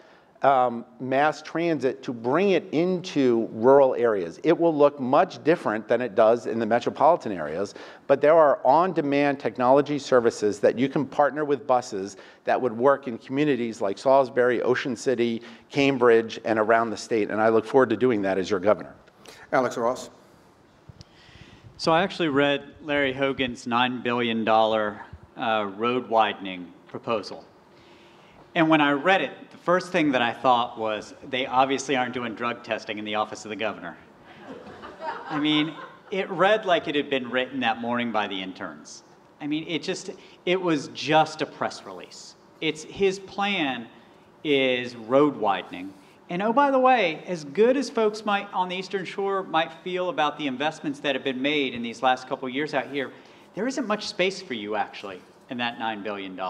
mass transit to bring it into rural areas. It will look much different than it does in the metropolitan areas, but there are on-demand technology services that you can partner with buses that would work in communities like Salisbury, Ocean City, Cambridge, and around the state, and I look forward to doing that as your governor.
Alex Ross.
So I actually read Larry Hogan's $9 billion road widening proposal. And when I read it, the first thing that I thought was, they obviously aren't doing drug testing in the office of the governor. I mean, it read like it had been written that morning by the interns. I mean, it was just a press release. His plan is road widening. And oh, by the way, as good as folks on the Eastern Shore might feel about the investments that have been made in these last couple of years out here, there isn't much space for you, actually, in that $9 billion.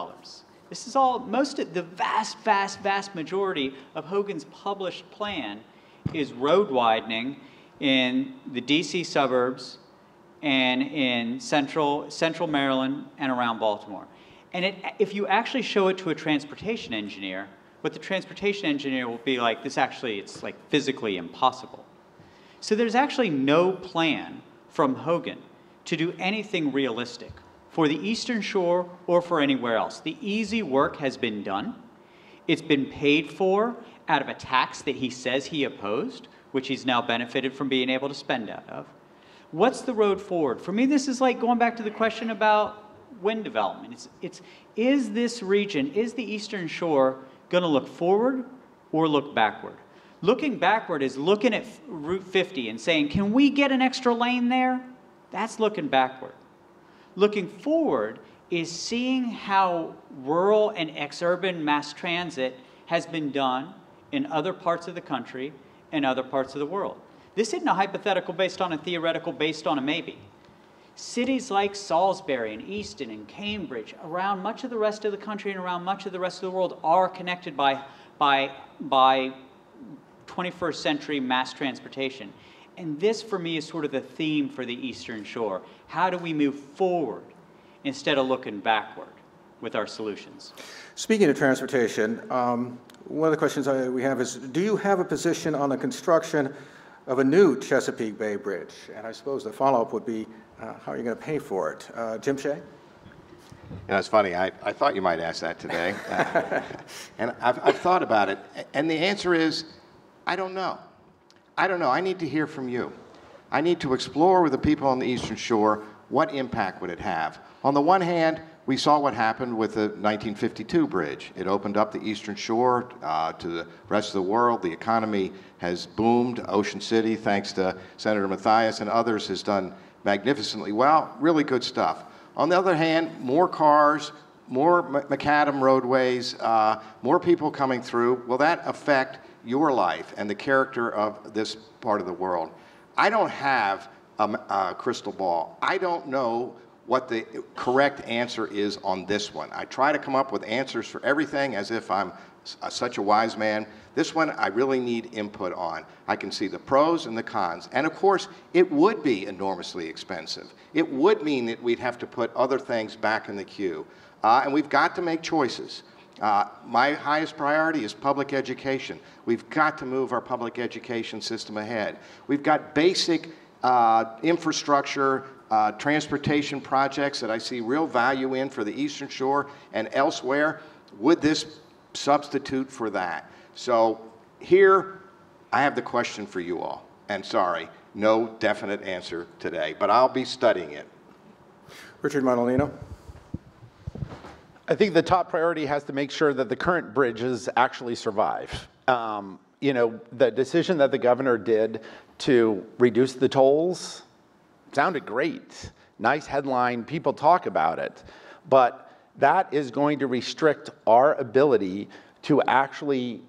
This is all, the vast majority of Hogan's published plan is road widening in the DC suburbs and in central Maryland and around Baltimore. And if you actually show it to a transportation engineer, what the transportation engineer will be like, it's like physically impossible. So there's actually no plan from Hogan to do anything realistic for the Eastern Shore or for anywhere else. The easy work has been done. It's been paid for out of a tax that he says he opposed, which he's now benefited from being able to spend out of. What's the road forward? For me, this is like going back to the question about wind development. Is this region, is the Eastern Shore gonna look forward or look backward? Looking backward is looking at Route 50 and saying, can we get an extra lane there? That's looking backward. Looking forward is seeing how rural and ex-urban mass transit has been done in other parts of the country and other parts of the world. This isn't a hypothetical based on a theoretical based on a maybe. Cities like Salisbury and Easton and Cambridge, around much of the rest of the country and around much of the rest of the world, are connected by 21st century mass transportation. And this, for me, is sort of the theme for the Eastern Shore. How do we move forward instead of looking backward with our solutions?
Speaking of transportation, one of the questions we have is, do you have a position on the construction of a new Chesapeake Bay bridge? And I suppose the follow-up would be, how are you going to pay for it? Jim Shea?
It's funny, I thought you might ask that today. And I've thought about it, and the answer is, I don't know. I don't know. I need to hear from you. I need to explore with the people on the Eastern Shore what impact would it have. On the one hand, we saw what happened with the 1952 bridge. It opened up the Eastern Shore to the rest of the world. The economy has boomed. Ocean City, thanks to Senator Mathias and others, has done magnificently well. Really good stuff. On the other hand, more cars, more macadam roadways, more people coming through. Will that affect your life and the character of this part of the world? I don't have a crystal ball. I don't know what the correct answer is on this one. I try to come up with answers for everything as if I'm such a wise man. This one I really need input on. I can see the pros and the cons. And of course, it would be enormously expensive. It would mean that we'd have to put other things back in the queue. And we've got to make choices. My highest priority is public education. We've got to move our public education system ahead. We've got basic infrastructure, transportation projects that I see real value in for the Eastern Shore and elsewhere. Would this substitute for that? So here, I have the question for you all. And sorry, no definite answer today, but I'll be studying it.
Richard Montalino.
I think the top priority has to make sure that the current bridges actually survive. You know, the decision that the governor did to reduce the tolls sounded great. Nice headline, people talk about it. But that is going to restrict our ability to actually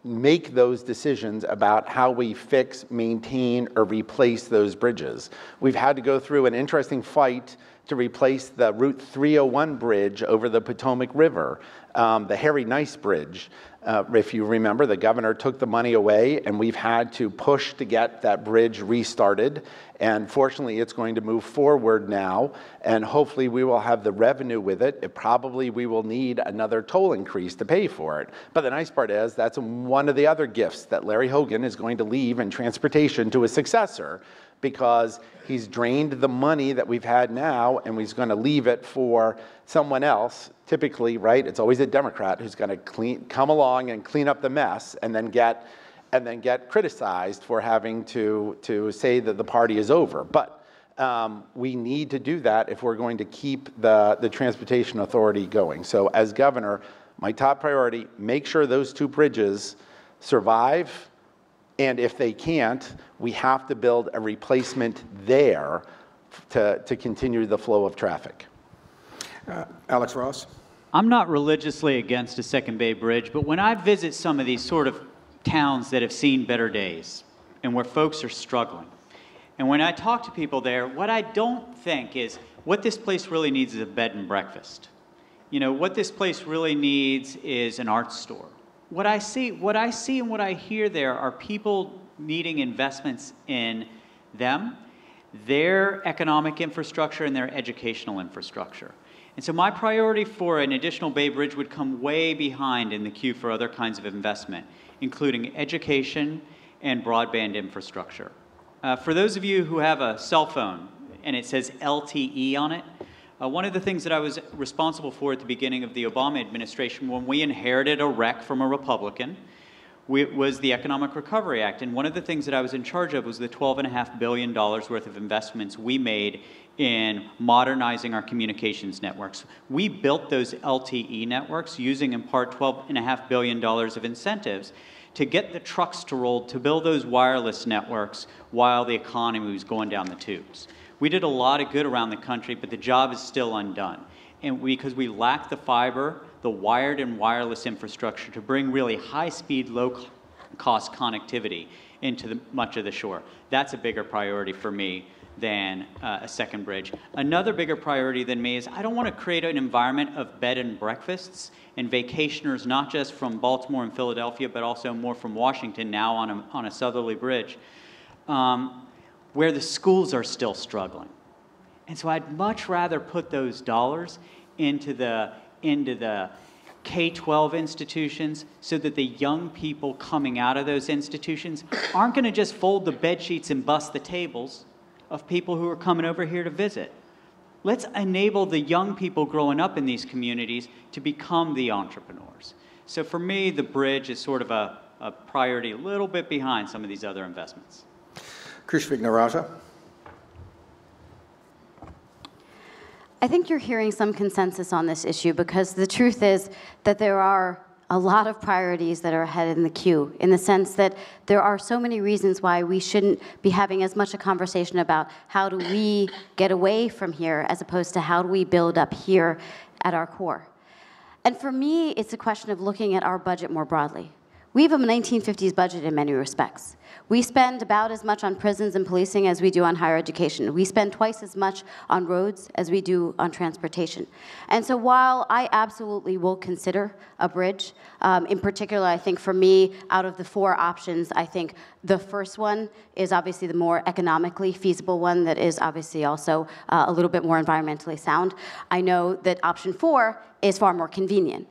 make those decisions about how we fix, maintain, or replace those bridges. We've had to go through an interesting fight to replace the Route 301 bridge over the Potomac River, the Harry Nice Bridge. If you remember, the governor took the money away, and we've had to push to get that bridge restarted. And fortunately, it's going to move forward now, and hopefully we will have the revenue with it. Probably we will need another toll increase to pay for it. But the nice part is that's one of the other gifts that Larry Hogan is going to leave in transportation to his successor, because he's drained the money that we've had now, and he's going to leave it for someone else. Typically, right, it's always a Democrat who's going to come along and clean up the mess, and then get criticized for having to say that the party is over. But we need to do that if we're going to keep the Transportation Authority going. So as governor, my top priority, make sure those two bridges survive. And if they can't, we have to build a replacement there to continue the flow of traffic.
Alex Ross?
I'm not religiously against a second Bay Bridge, but when I visit some of these sort of towns that have seen better days and where folks are struggling, and when I talk to people there, what I don't think is what this place really needs is a bed and breakfast. You know, what this place really needs is an art store. What I see and what I hear there are people needing investments in them, their economic infrastructure, and their educational infrastructure. And so my priority for an additional Bay Bridge would come way behind in the queue for other kinds of investment, including education and broadband infrastructure. For those of you who have a cell phone and it says LTE on it, one of the things that I was responsible for at the beginning of the Obama administration when we inherited a wreck from a Republican was the Economic Recovery Act. And one of the things that I was in charge of was the $12.5 billion worth of investments we made in modernizing our communications networks. We built those LTE networks using in part $12.5 billion of incentives to get the trucks to roll, to build those wireless networks while the economy was going down the tubes. We did a lot of good around the country, but the job is still undone. And because we lack the fiber, the wired and wireless infrastructure to bring really high-speed, low-cost connectivity into much of the shore. That's a bigger priority for me than a second bridge. Another bigger priority than me is I don't want to create an environment of bed and breakfasts and vacationers, not just from Baltimore and Philadelphia, but also more from Washington now on a southerly bridge, where the schools are still struggling. And so I'd much rather put those dollars into the K-12 institutions so that the young people coming out of those institutions aren't going to just fold the bed sheets and bust the tables of people who are coming over here to visit. Let's enable the young people growing up in these communities to become the entrepreneurs. So for me, the bridge is sort of a priority a little bit behind some of these other investments.
Krish Vignarajah.
I think you're hearing some consensus on this issue because the truth is that there are a lot of priorities that are ahead in the queue, in the sense that there are so many reasons why we shouldn't be having as much a conversation about how do we get away from here as opposed to how do we build up here at our core. And for me, it's a question of looking at our budget more broadly. We have a 1950s budget in many respects. We spend about as much on prisons and policing as we do on higher education. We spend twice as much on roads as we do on transportation. And so while I absolutely will consider a bridge, in particular, I think for me, out of the four options, I think the first one is obviously the more economically feasible one that is obviously also a little bit more environmentally sound. I know that option 4 is far more convenient.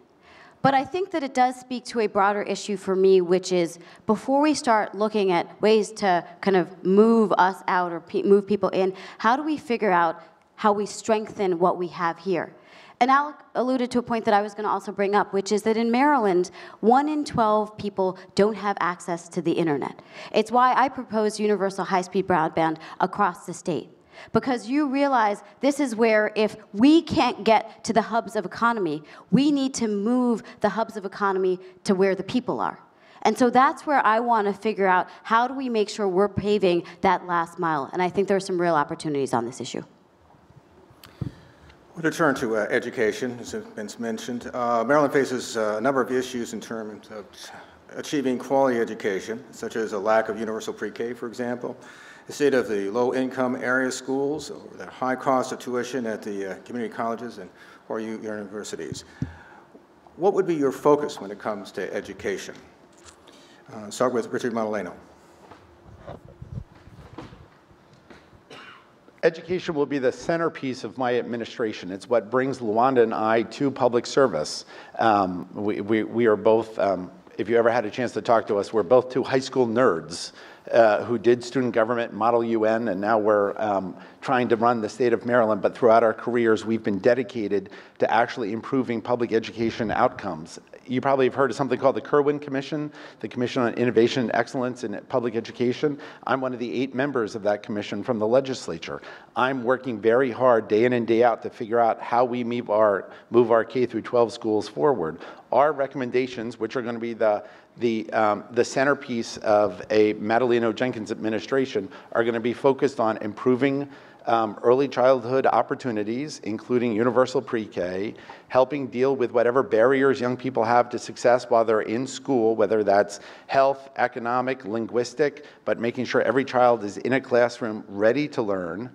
But I think that it does speak to a broader issue for me, which is before we start looking at ways to kind of move us out or move people in, how do we figure out how we strengthen what we have here? And Alec alluded to a point that I was going to also bring up, which is that in Maryland, 1 in 12 people don't have access to the internet. It's why I proposed universal high-speed broadband across the state. Because you realize this is where if we can't get to the hubs of economy, we need to move the hubs of economy to where the people are. And so that's where I want to figure out how do we make sure we're paving that last mile. And I think there are some real opportunities on this issue.
We'll return to education, as has been mentioned. Maryland faces a number of issues in terms of achieving quality education, such as a lack of universal pre-K, for example, the state of the low-income area schools, or the high cost of tuition at the community colleges and or universities. What would be your focus when it comes to education? Start with Richard Montaleno.
Education will be the centerpiece of my administration. It's what brings Luanda and I to public service. We are both, if you ever had a chance to talk to us, we're both two high school nerds who did student government, Model UN, and now we're trying to run the state of Maryland. But throughout our careers, we've been dedicated to actually improving public education outcomes. You probably have heard of something called the Kirwan Commission, the Commission on Innovation and Excellence in Public Education. I'm one of the 8 members of that commission from the legislature. I'm working very hard day in and day out to figure out how we move our K through 12 schools forward. Our recommendations, which are going to be the centerpiece of a Madaleno Jenkins administration, are going to be focused on improving early childhood opportunities, including universal pre-K, helping deal with whatever barriers young people have to success while they're in school, whether that's health, economic, linguistic, but making sure every child is in a classroom ready to learn,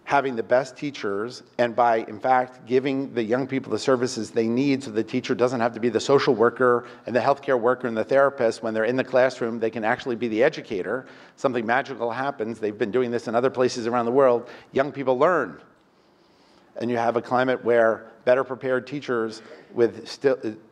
having the best teachers, and by, in fact, giving the young people the services they need so the teacher doesn't have to be the social worker and the healthcare worker and the therapist. When they're in the classroom, they can actually be the educator. Something magical happens. They've been doing this in other places around the world. Young people learn. And you have a climate where better prepared teachers with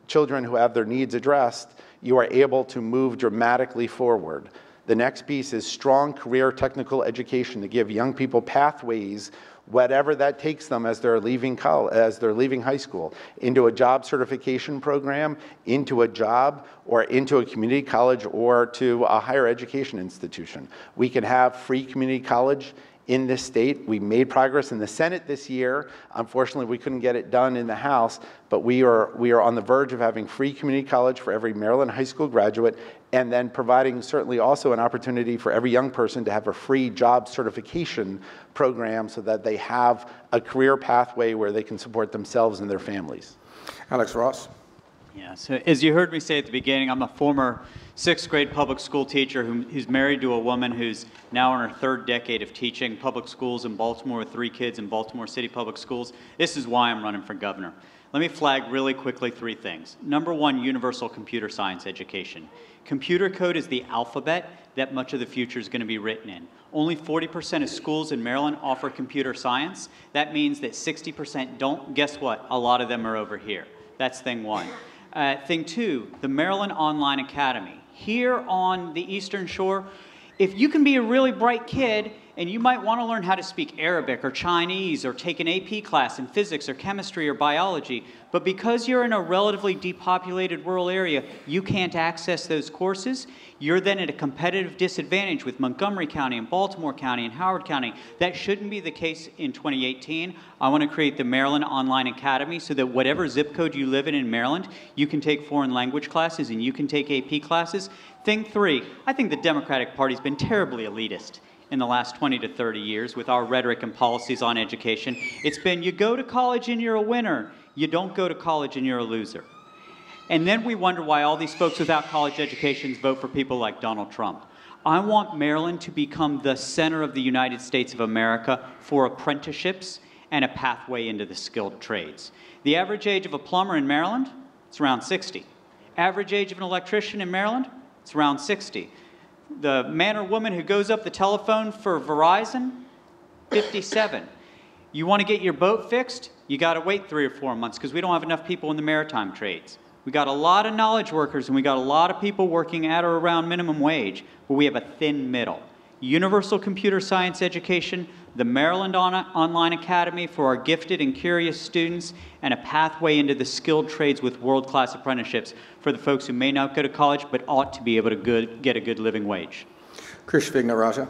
children who have their needs addressed, you are able to move dramatically forward. The next piece is strong career technical education to give young people pathways, whatever that takes them as they're leaving college, as they're leaving high school, into a job certification program, into a job, or into a community college, or to a higher education institution. We can have free community college in this state. We made progress in the Senate this year. Unfortunately, we couldn't get it done in the House, but we are on the verge of having free community college for every Maryland high school graduate, and then providing certainly also an opportunity for every young person to have a free job certification program so that they have a career pathway where they can support themselves and their families.
Alex Ross.
Yeah, so as you heard me say at the beginning, I'm a former 6th grade public school teacher who's married to a woman who's now in her 3rd decade of teaching public schools in Baltimore with 3 kids in Baltimore City Public Schools. This is why I'm running for governor. Let me flag really quickly 3 things. Number 1, universal computer science education. Computer code is the alphabet that much of the future is going to be written in. Only 40% of schools in Maryland offer computer science. That means that 60% don't. Guess what? A lot of them are over here. That's thing 1. Thing 2, the Maryland Online Academy. Here on the Eastern Shore, if you can be a really bright kid and you might want to learn how to speak Arabic or Chinese or take an AP class in physics or chemistry or biology, but because you're in a relatively depopulated rural area, you can't access those courses, you're then at a competitive disadvantage with Montgomery County and Baltimore County and Howard County. That shouldn't be the case in 2018. I want to create the Maryland Online Academy so that whatever zip code you live in Maryland, you can take foreign language classes and you can take AP classes. Thing 3, I think the Democratic Party's been terribly elitist in the last 20 to 30 years with our rhetoric and policies on education. It's been, you go to college and you're a winner. You don't go to college and you're a loser. And then we wonder why all these folks without college educations vote for people like Donald Trump. I want Maryland to become the center of the United States of America for apprenticeships and a pathway into the skilled trades. The average age of a plumber in Maryland, it's around 60. Average age of an electrician in Maryland, it's around 60. The man or woman who goes up the telephone for Verizon, 57. You want to get your boat fixed? You got to wait 3 or 4 months because we don't have enough people in the maritime trades. We got a lot of knowledge workers and we got a lot of people working at or around minimum wage, but we have a thin middle. Universal computer science education, the Maryland Online Academy for our gifted and curious students, and a pathway into the skilled trades with world-class apprenticeships for the folks who may not go to college but ought to be able to get a good living wage.
Krish Vignaraja.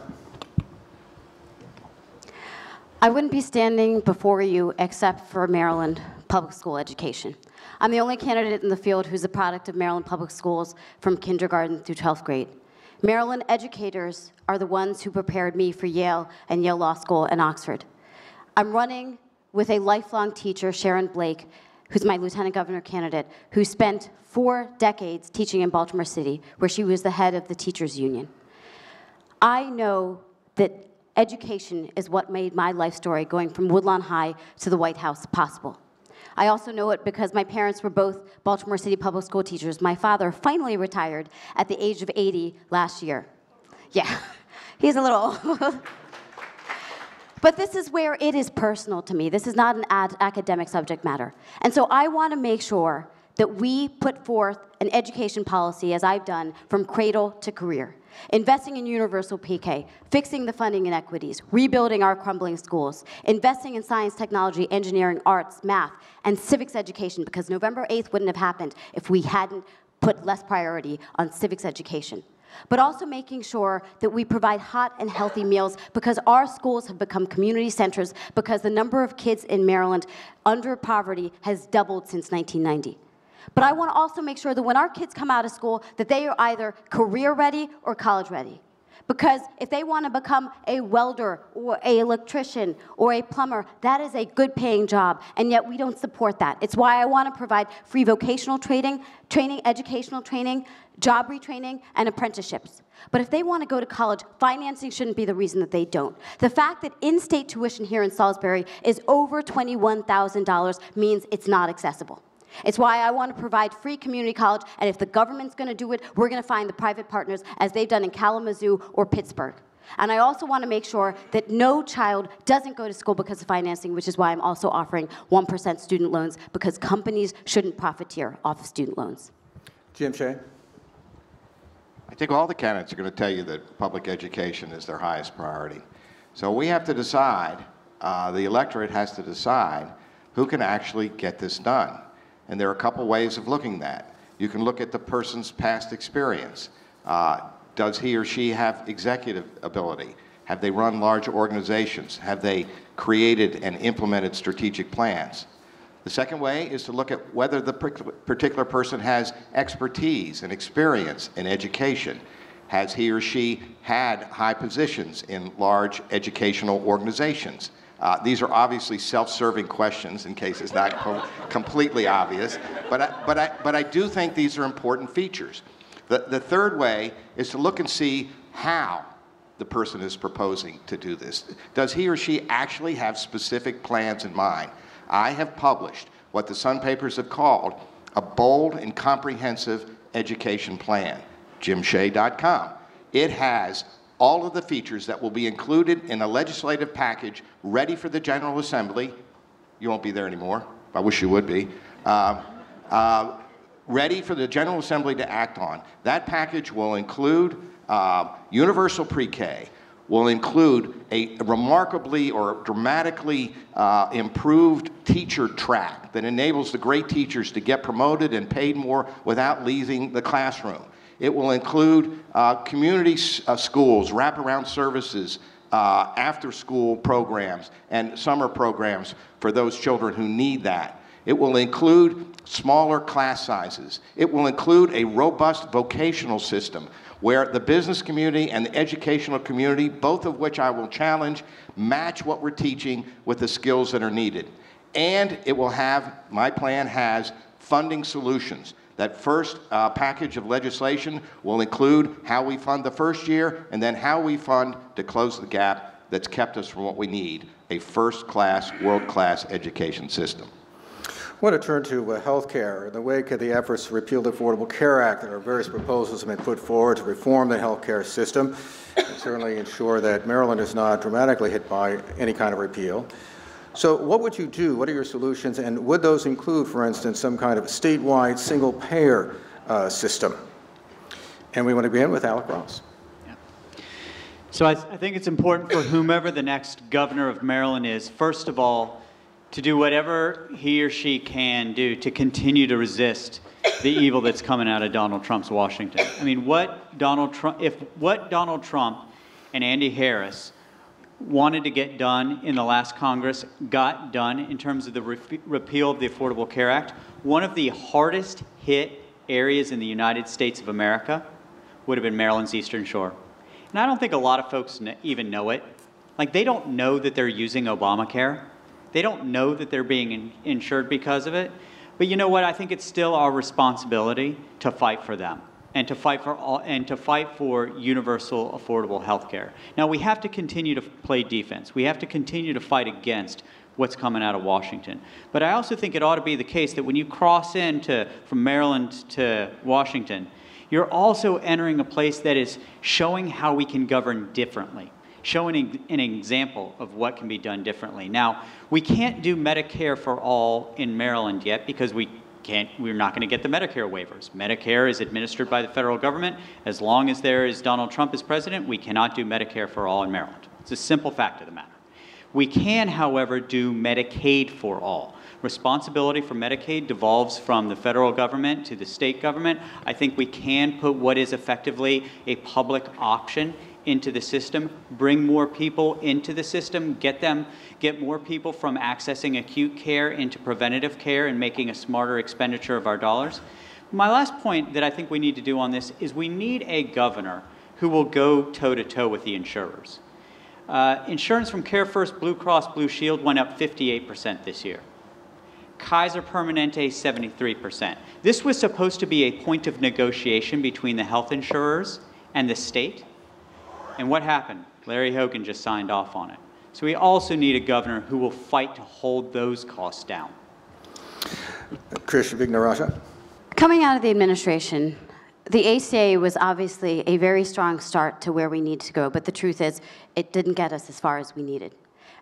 I wouldn't be standing before you except for Maryland public school education. I'm the only candidate in the field who's a product of Maryland public schools from kindergarten through 12th grade. Maryland educators are the ones who prepared me for Yale and Yale Law School and Oxford. I'm running with a lifelong teacher, Sharon Blake, who's my lieutenant governor candidate, who spent 4 decades teaching in Baltimore City, where she was the head of the teachers union. I know that education is what made my life story going from Woodlawn High to the White House possible. I also know it because my parents were both Baltimore City public school teachers. My father finally retired at the age of 80 last year. Yeah, he's a little old. But this is where it is personal to me. This is not an academic subject matter. And so I want to make sure that we put forth an education policy, as I've done, from cradle to career. Investing in universal PK, fixing the funding inequities, rebuilding our crumbling schools, investing in science, technology, engineering, arts, math, and civics education, because November 8th wouldn't have happened if we hadn't put less priority on civics education. But also making sure that we provide hot and healthy meals, because our schools have become community centers, because the number of kids in Maryland under poverty has doubled since 1990. But I want to also make sure that when our kids come out of school, that they are either career ready or college ready. Because if they want to become a welder or an electrician or a plumber, that is a good paying job, and yet we don't support that. It's why I want to provide free vocational training, educational training, job retraining, and apprenticeships. But if they want to go to college, financing shouldn't be the reason that they don't. The fact that in-state tuition here in Salisbury is over $21,000 means it's not accessible. It's why I want to provide free community college, and if the government's going to do it, we're going to find the private partners, as they've done in Kalamazoo or Pittsburgh. And I also want to make sure that no child doesn't go to school because of financing, which is why I'm also offering 1% student loans, because companies shouldn't profiteer off of student loans.
Jim Shea.
I think all the candidates are going to tell you that public education is their highest priority. So we have to decide, the electorate has to decide who can actually get this done. And there are a couple ways of looking at that. You can look at the person's past experience. Does he or she have executive ability? Have they run large organizations? Have they created and implemented strategic plans? The second way is to look at whether the particular person has expertise and experience in education. Has he or she had high positions in large educational organizations? These are obviously self-serving questions, in case it's not completely obvious, but I do think these are important features. The third way is to look and see how the person is proposing to do this. Does he or she actually have specific plans in mind? I have published what the Sun papers have called a bold and comprehensive education plan, jimshea.com. It has all of the features that will be included in a legislative package ready for the General Assembly. You won't be there anymore. I wish you would be. Ready for the General Assembly to act on. That package will include universal pre-K, will include a remarkably or dramatically improved teacher track that enables the great teachers to get promoted and paid more without leaving the classroom. It will include community schools, wraparound services, after-school programs, and summer programs for those children who need that. It will include smaller class sizes. It will include a robust vocational system where the business community and the educational community, both of which I will challenge, match what we're teaching with the skills that are needed. And it will have, my plan has, funding solutions. That first package of legislation will include how we fund the first year and then how we fund to close the gap that's kept us from what we need, a first-class, world-class education system.
I want to turn to health care. In the wake of the efforts to repeal the Affordable Care Act, there are various proposals that have been put forward to reform the health care system and certainly ensure that Maryland is not dramatically hit by any kind of repeal. So what would you do? What are your solutions? And would those include, for instance, some kind of statewide single-payer system? And we want to begin with Alec Ross.
Yeah. So I think it's important for whomever the next governor of Maryland is, first of all, to do whatever he or she can do to continue to resist the evil that's coming out of Donald Trump's Washington. I mean, what Donald Trump and Andy Harris wanted to get done in the last Congress got done in terms of the repeal of the Affordable Care Act. One of the hardest hit areas in the United States of America would have been Maryland's Eastern Shore. And I don't think a lot of folks even know it. Like, they don't know that they're using Obamacare. They don't know that they're being insured because of it. But you know what? I think it's still our responsibility to fight for them and to fight for universal affordable health care. Now, we have to continue to play defense. We have to continue to fight against what's coming out of Washington. But I also think it ought to be the case that when you cross from Maryland to Washington, you're also entering a place that is showing how we can govern differently, showing an example of what can be done differently. Now, we can't do Medicare for all in Maryland yet because we're not going to get the Medicare waivers. Medicare is administered by the federal government. As long as there is Donald Trump as president, we cannot do Medicare for all in Maryland. It's a simple fact of the matter. We can, however, do Medicaid for all. Responsibility for Medicaid devolves from the federal government to the state government. I think we can put what is effectively a public option into the system, bring more people into the system, get more people from accessing acute care into preventative care and making a smarter expenditure of our dollars. My last point that I think we need to do on this is we need a governor who will go toe-to-toe with the insurers. Insurance from CareFirst, Blue Cross Blue Shield went up 58% this year. Kaiser Permanente, 73%. This was supposed to be a point of negotiation between the health insurers and the state. And what happened? Larry Hogan just signed off on it. So we also need a governor who will fight to hold those costs down.
Krish Vignarajah.
Coming out of the administration, the ACA was obviously a very strong start to where we need to go, but the truth is it didn't get us as far as we needed.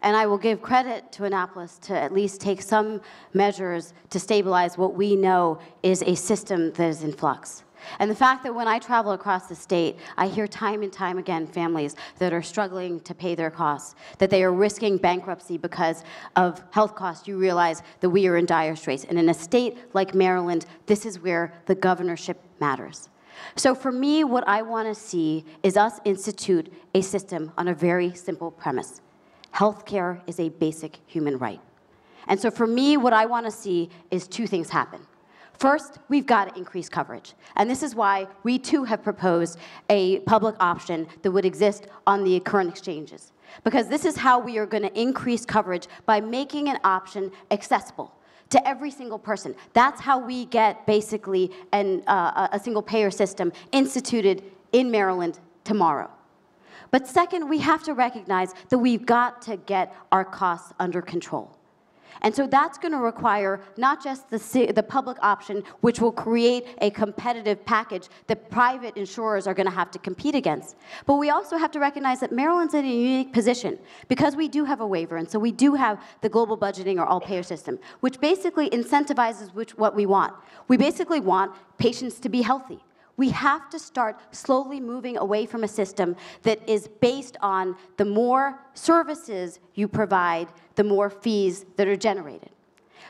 And I will give credit to Annapolis to at least take some measures to stabilize what we know is a system that is in flux. And the fact that when I travel across the state, I hear time and time again families that are struggling to pay their costs, that they are risking bankruptcy because of health costs, you realize that we are in dire straits. And in a state like Maryland, this is where the governorship matters. So for me, what I want to see is us institute a system on a very simple premise. Healthcare is a basic human right. And so for me, what I want to see is two things happen. First, we've got to increase coverage. And this is why we too have proposed a public option that would exist on the current exchanges. Because this is how we are going to increase coverage by making an option accessible to every single person. That's how we get basically a single payer system instituted in Maryland tomorrow. But second, we have to recognize that we've got to get our costs under control. And so that's going to require not just the public option, which will create a competitive package that private insurers are going to have to compete against, but we also have to recognize that Maryland's in a unique position because we do have a waiver, and so we do have the global budgeting or all-payer system, which basically incentivizes what we want. We basically want patients to be healthy. We have to start slowly moving away from a system that is based on the more services you provide, the more fees that are generated.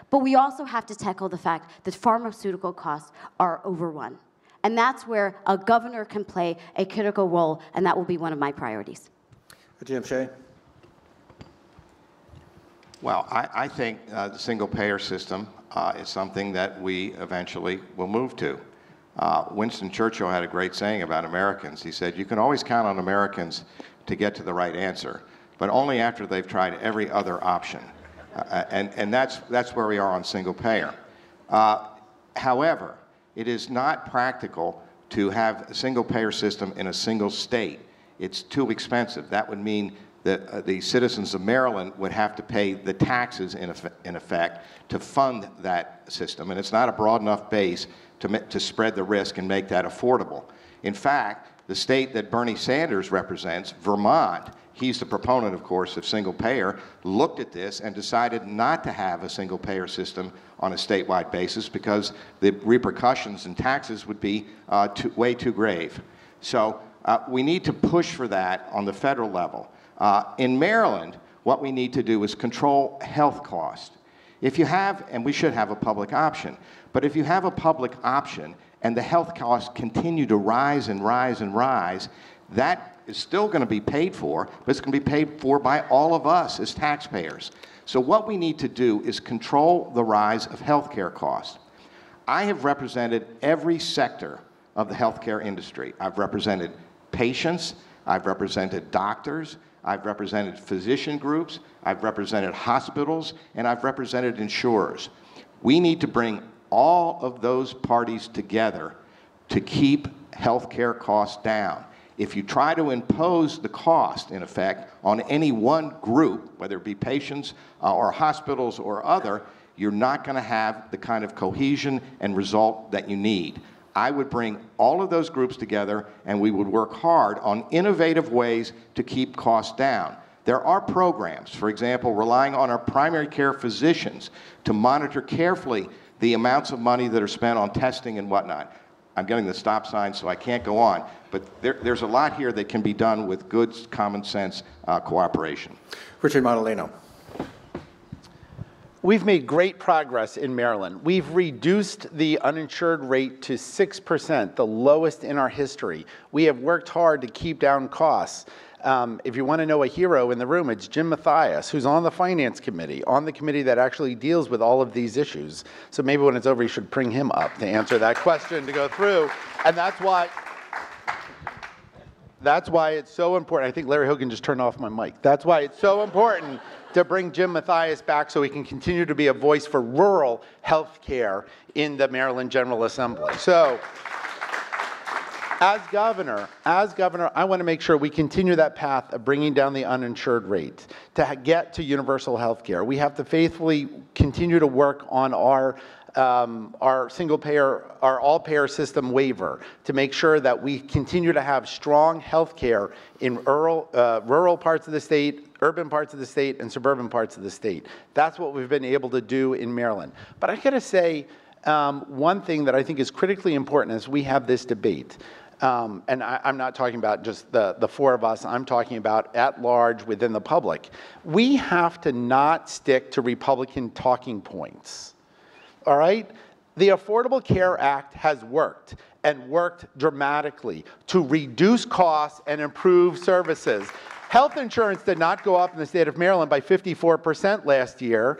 But we also have to tackle the fact that pharmaceutical costs are overrun. And that's where a governor can play a critical role, and that will be one of my priorities.
Jim Shea.
Well, I think the single-payer system is something that we eventually will move to. Winston Churchill had a great saying about Americans. He said, you can always count on Americans to get to the right answer, but only after they've tried every other option. And that's where we are on single payer. However, it is not practical to have a single payer system in a single state. It's too expensive. That would mean that the citizens of Maryland would have to pay the taxes in effect to fund that system, and it's not a broad enough base to spread the risk and make that affordable. In fact, the state that Bernie Sanders represents, Vermont, he's the proponent, of course, of single payer, looked at this and decided not to have a single payer system on a statewide basis because the repercussions and taxes would be way too grave. So we need to push for that on the federal level. In Maryland, what we need to do is control health costs. If you have, and we should have a public option, but if you have a public option and the health costs continue to rise and rise and rise, that is still going to be paid for, but it's going to be paid for by all of us as taxpayers. So what we need to do is control the rise of healthcare costs. I have represented every sector of the healthcare industry. I've represented patients, I've represented doctors, I've represented physician groups, I've represented hospitals, and I've represented insurers. We need to bring all of those parties together to keep healthcare costs down. If you try to impose the cost, in effect, on any one group, whether it be patients or hospitals or other, you're not going to have the kind of cohesion and result that you need. I would bring all of those groups together, and we would work hard on innovative ways to keep costs down. There are programs, for example, relying on our primary care physicians to monitor carefully the amounts of money that are spent on testing and whatnot. I'm getting the stop sign, so I can't go on. But there's a lot here that can be done with good, common sense cooperation.
Richard Montalino.
We've made great progress in Maryland. We've reduced the uninsured rate to 6%, the lowest in our history. We have worked hard to keep down costs. If you want to know a hero in the room, it's Jim Mathias, who's on the Finance Committee, on the committee that actually deals with all of these issues. So maybe when it's over, you should bring him up to answer that question, to go through. And that's why it's so important. I think Larry Hogan just turned off my mic. That's why it's so important to bring Jim Mathias back so he can continue to be a voice for rural health care in the Maryland General Assembly. So, as governor, I want to make sure we continue that path of bringing down the uninsured rate to get to universal health care. We have to faithfully continue to work on our single payer, our all payer system waiver to make sure that we continue to have strong health care in rural parts of the state, urban parts of the state, and suburban parts of the state. That's what we've been able to do in Maryland. But I gotta say, one thing that I think is critically important as we have this debate, and I'm not talking about just the four of us, I'm talking about at large within the public. We have to not stick to Republican talking points, all right? The Affordable Care Act has worked, and worked dramatically to reduce costs and improve services. Health insurance did not go up in the state of Maryland by 54% last year.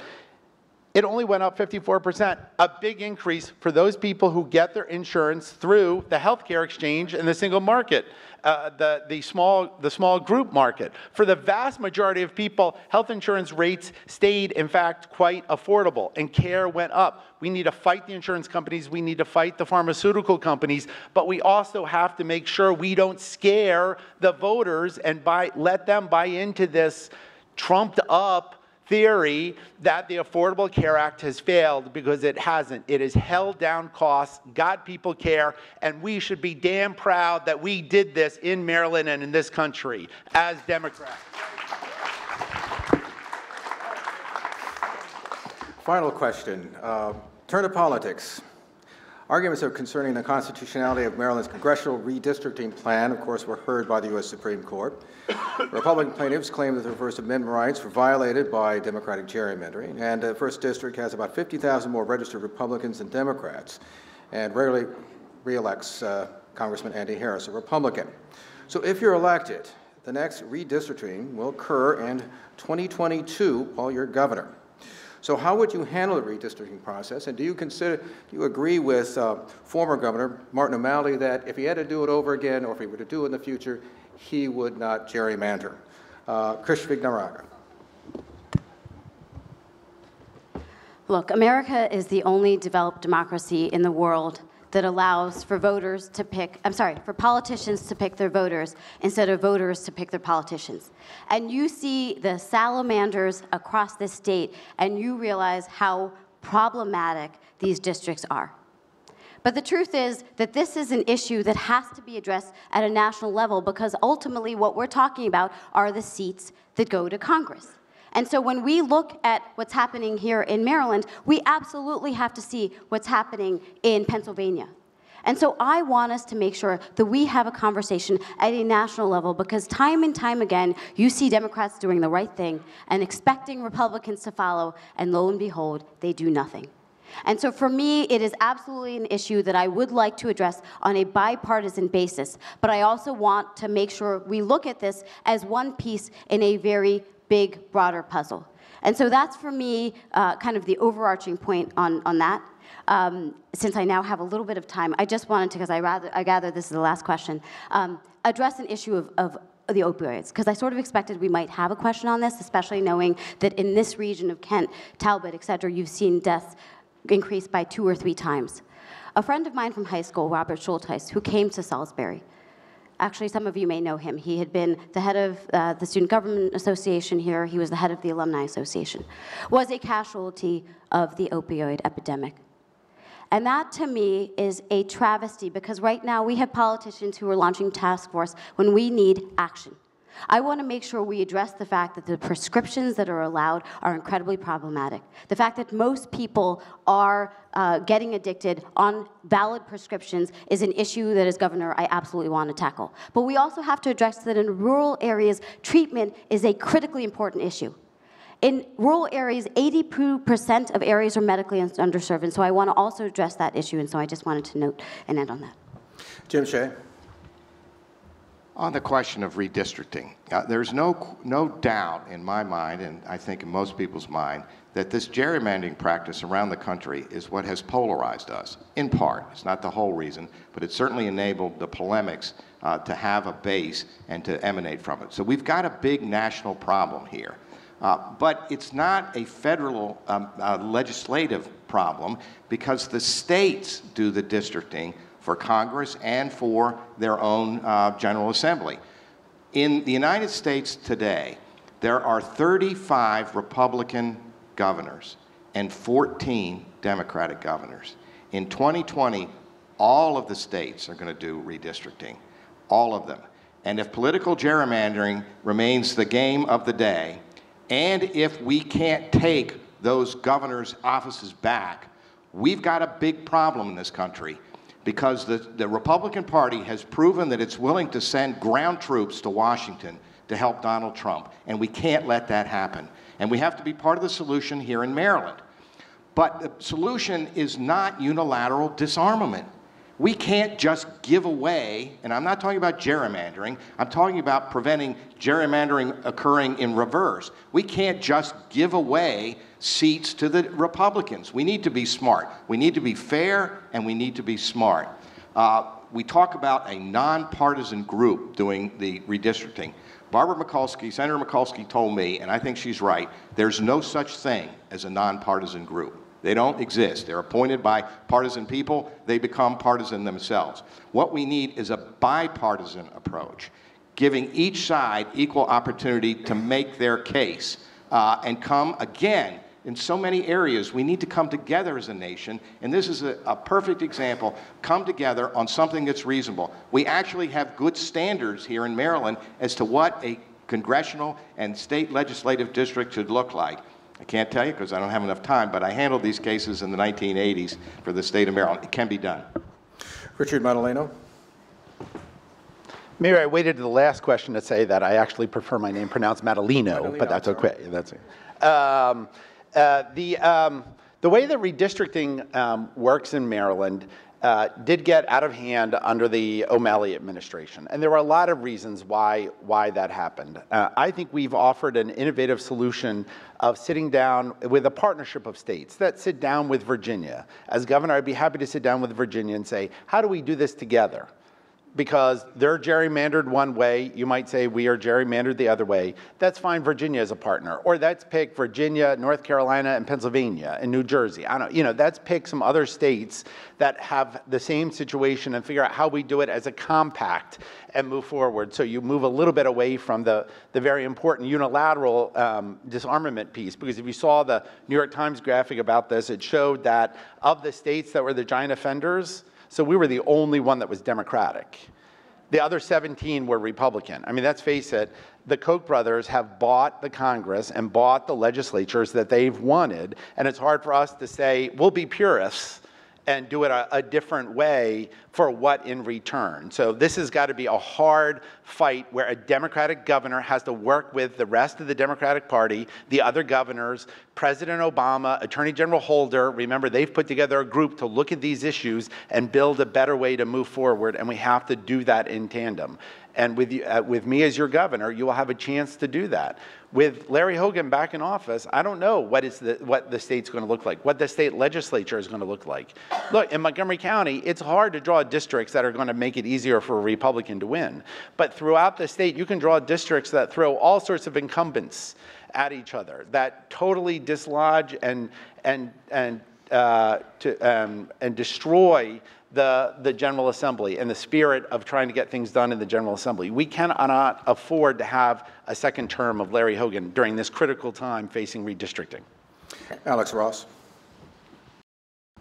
It only went up 54%, a big increase for those people who get their insurance through the healthcare exchange and the single market, the small group market. For the vast majority of people, health insurance rates stayed, in fact, quite affordable, and care went up. We need to fight the insurance companies, we need to fight the pharmaceutical companies, but we also have to make sure we don't scare the voters and let them buy into this trumped up theory that the Affordable Care Act has failed, because it hasn't. It has held down costs, got people care, and we should be damn proud that we did this in Maryland and in this country as Democrats.
Final question. Turn to politics. Arguments concerning the constitutionality of Maryland's congressional redistricting plan, of course, were heard by the U.S. Supreme Court. Republican plaintiffs claim that their First Amendment rights were violated by Democratic gerrymandering, and the First District has about 50,000 more registered Republicans than Democrats, and rarely re-elects Congressman Andy Harris, a Republican. So if you're elected, the next redistricting will occur in 2022 while you're governor. So how would you handle the redistricting process, and do you agree with former Governor Martin O'Malley that if he had to do it over again, or if he were to do it in the future, he would not gerrymander? Chris Vignaraga.
Look, America is the only developed democracy in the world that allows for voters to pick, for politicians to pick their voters instead of voters to pick their politicians. And you see the salamanders across this state, and you realize how problematic these districts are. But the truth is that this is an issue that has to be addressed at a national level, because ultimately what we're talking about are the seats that go to Congress. And so when we look at what's happening here in Maryland, we absolutely have to see what's happening in Pennsylvania. And so I want us to make sure that we have a conversation at a national level, because time and time again, you see Democrats doing the right thing and expecting Republicans to follow, and lo and behold, they do nothing. And so for me, it is absolutely an issue that I would like to address on a bipartisan basis, but I also want to make sure we look at this as one piece in a very big, broader puzzle. And so that's, for me, kind of the overarching point on that. Since I now have a little bit of time, I just wanted to, because I gather this is the last question, address an issue of the opioids, because I sort of expected we might have a question on this, especially knowing that in this region of Kent, Talbot, et cetera, you've seen deaths increased by 2 or 3 times. A friend of mine from high school, Robert Schulteis, who came to Salisbury, actually some of you may know him. He had been the head of the Student Government Association here. He was the head of the Alumni Association, was a casualty of the opioid epidemic. And that, to me, is a travesty, because right now we have politicians who are launching task force when we need action. I want to make sure we address the fact that the prescriptions that are allowed are incredibly problematic. The fact that most people are getting addicted on valid prescriptions is an issue that, as governor, I absolutely want to tackle. But we also have to address that in rural areas, treatment is a critically important issue. In rural areas, 82% of areas are medically underserved, and so I want to also address that issue, and so I just wanted to note and end on that.
Jim Shea.
On the question of redistricting, there's no doubt in my mind, and I think in most people's mind, that this gerrymandering practice around the country is what has polarized us, in part. It's not the whole reason, but it certainly enabled the polemics to have a base and to emanate from it. So we've got a big national problem here. But it's not a federal legislative problem, because the states do the districting for Congress and for their own General Assembly. In the United States today, there are 35 Republican governors and 14 Democratic governors. In 2020, all of the states are going to do redistricting, all of them. And if political gerrymandering remains the game of the day, and if we can't take those governors' offices back, we've got a big problem in this country, because the Republican Party has proven that it's willing to send ground troops to Washington to help Donald Trump, and we can't let that happen. And we have to be part of the solution here in Maryland. But the solution is not unilateral disarmament. We can't just give away, and I'm not talking about gerrymandering, I'm talking about preventing gerrymandering occurring in reverse. We can't just give away seats to the Republicans. We need to be smart. We need to be fair, and we need to be smart. We talk about a nonpartisan group doing the redistricting. Barbara Mikulski, Senator Mikulski told me, and I think she's right, there's no such thing as a nonpartisan group. They don't exist. They're appointed by partisan people. They become partisan themselves. What we need is a bipartisan approach, giving each side equal opportunity to make their case and come again. In so many areas, we need to come together as a nation, and this is a perfect example. Come together on something that's reasonable. We actually have good standards here in Maryland as to what a congressional and state legislative district should look like. I can't tell you because I don't have enough time, but I handled these cases in the 1980s for the state of Maryland. It can be done.
Richard Madaleno.
Mayor, I waited to the last question to say that I actually prefer my name pronounced Madaleno, but that's okay. That's it. The way that redistricting works in Maryland did get out of hand under the O'Malley administration. And there were a lot of reasons why that happened. I think we've offered an innovative solution of sitting down with a partnership of states that sit down with Virginia. As governor, I'd be happy to sit down with Virginia and say, how do we do this together? Because they're gerrymandered one way, you might say we are gerrymandered the other way. That's fine, Virginia as a partner. Or let's pick Virginia, North Carolina, and Pennsylvania, and New Jersey. I don't know, let's pick some other states that have the same situation and figure out how we do it as a compact and move forward. So you move a little bit away from the very important unilateral disarmament piece. Because if you saw the New York Times graphic about this, it showed that of the states that were the giant offenders, so we were the only one that was Democratic. The other 17 were Republican. I mean, let's face it, the Koch brothers have bought the Congress and bought the legislatures that they've wanted, and it's hard for us to say, we'll be purists and do it a different way for what in return. So this has got to be a hard fight where a Democratic governor has to work with the rest of the Democratic Party, the other governors, President Obama, Attorney General Holder. Remember, they've put together a group to look at these issues and build a better way to move forward, and we have to do that in tandem. And with me as your governor, you will have a chance to do that. With Larry Hogan back in office, I don't know what the state's going to look like, what the state legislature is going to look like. Look, in Montgomery County, it's hard to draw districts that are going to make it easier for a Republican to win. But throughout the state, you can draw districts that throw all sorts of incumbents at each other, that totally dislodge and and destroy the General Assembly and the spirit of trying to get things done in the General Assembly. We cannot afford to have a second term of Larry Hogan during this critical time facing redistricting.
Alex Ross.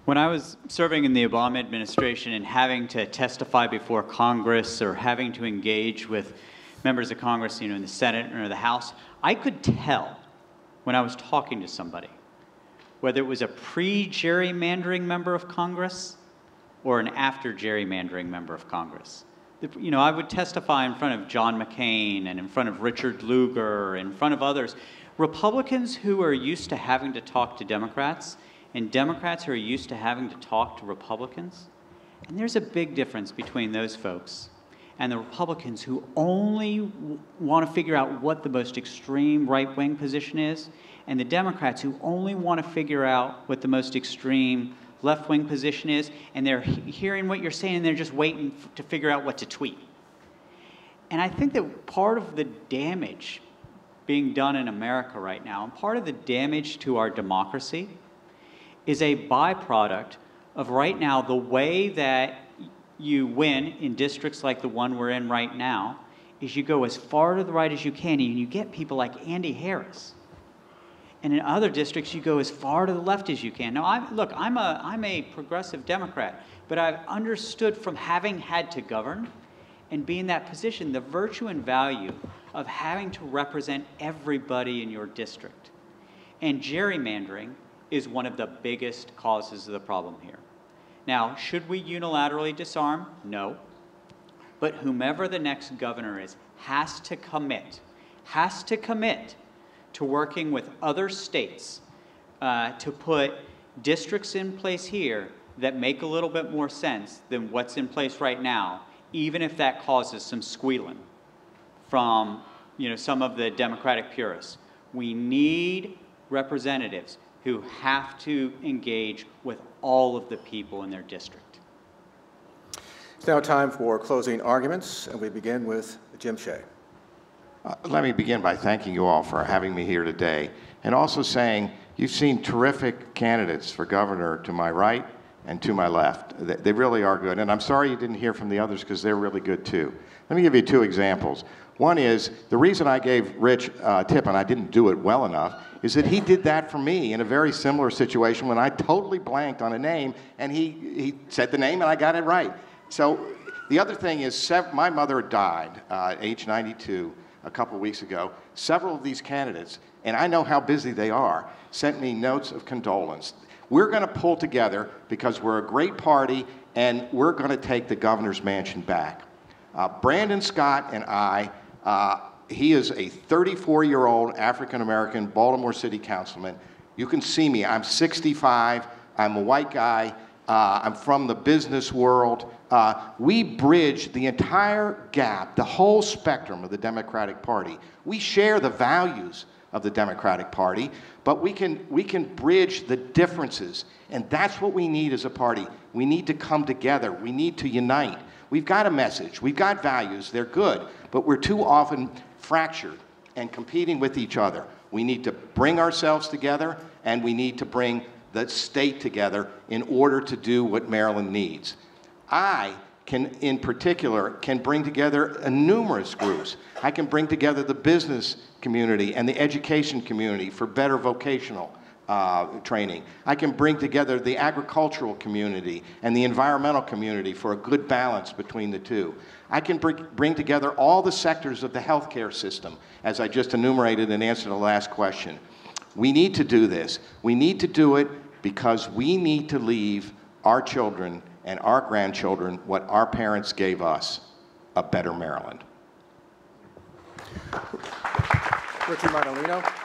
When I was serving in the Obama administration and having to testify before Congress or having to engage with members of Congress, in the Senate or the House, I could tell when I was talking to somebody, whether it was a pre-gerrymandering member of Congress or an after-gerrymandering member of Congress. I would testify in front of John McCain and in front of Richard Lugar, in front of others. Republicans who are used to having to talk to Democrats and Democrats who are used to having to talk to Republicans. And there's a big difference between those folks and the Republicans who only want to figure out what the most extreme right-wing position is, and the Democrats who only want to figure out what the most extreme left-wing position is, and they're hearing what you're saying, and they're just waiting to figure out what to tweet. And I think that part of the damage being done in America right now, and part of the damage to our democracy, is a byproduct of right now the way that you win in districts like the one we're in right now is you go as far to the right as you can, and you get people like Andy Harris. And in other districts, you go as far to the left as you can. Now, I'm a progressive Democrat, but I've understood from having had to govern and be in that position the virtue and value of having to represent everybody in your district. And gerrymandering is one of the biggest causes of the problem here. Now, should we unilaterally disarm? No. But whomever the next governor is has to commit to working with other states to put districts in place here that make a little bit more sense than what's in place right now, even if that causes some squealing from some of the Democratic purists. We need representatives who have to engage with all of the people in their district.
It's now time for closing arguments, and we begin with Jim Shea.
Let me begin by thanking you all for having me here today, and also saying you've seen terrific candidates for governor to my right and to my left. They really are good, and I'm sorry you didn't hear from the others because they're really good too. Let me give you two examples. One is, the reason I gave Rich a tip, and I didn't do it well enough, is that he did that for me in a very similar situation when I totally blanked on a name, and he said the name and I got it right. So the other thing is, my mother died at age 92 a couple of weeks ago. Several of these candidates, and I know how busy they are, sent me notes of condolence. We're going to pull together because we're a great party, and we're going to take the governor's mansion back. Brandon Scott and I, he is a 34-year-old African-American Baltimore City councilman. You can see me. I'm 65. I'm a white guy. I'm from the business world. We bridge the entire gap, the whole spectrum of the Democratic Party. We share the values of the Democratic Party, but we can bridge the differences, and that's what we need as a party. We need to come together. We need to unite. We've got a message. We've got values. They're good, but we're too often fractured and competing with each other. We need to bring ourselves together, and we need to bring the state together in order to do what Maryland needs. I can, in particular, can bring together numerous groups. I can bring together the business community and the education community for better vocational training. I can bring together the agricultural community and the environmental community for a good balance between the two. I can bring together all the sectors of the healthcare system, as I just enumerated in answer to the last question. We need to do this. We need to do it because we need to leave our children and our grandchildren what our parents gave us, a better Maryland.
Richard Martellino.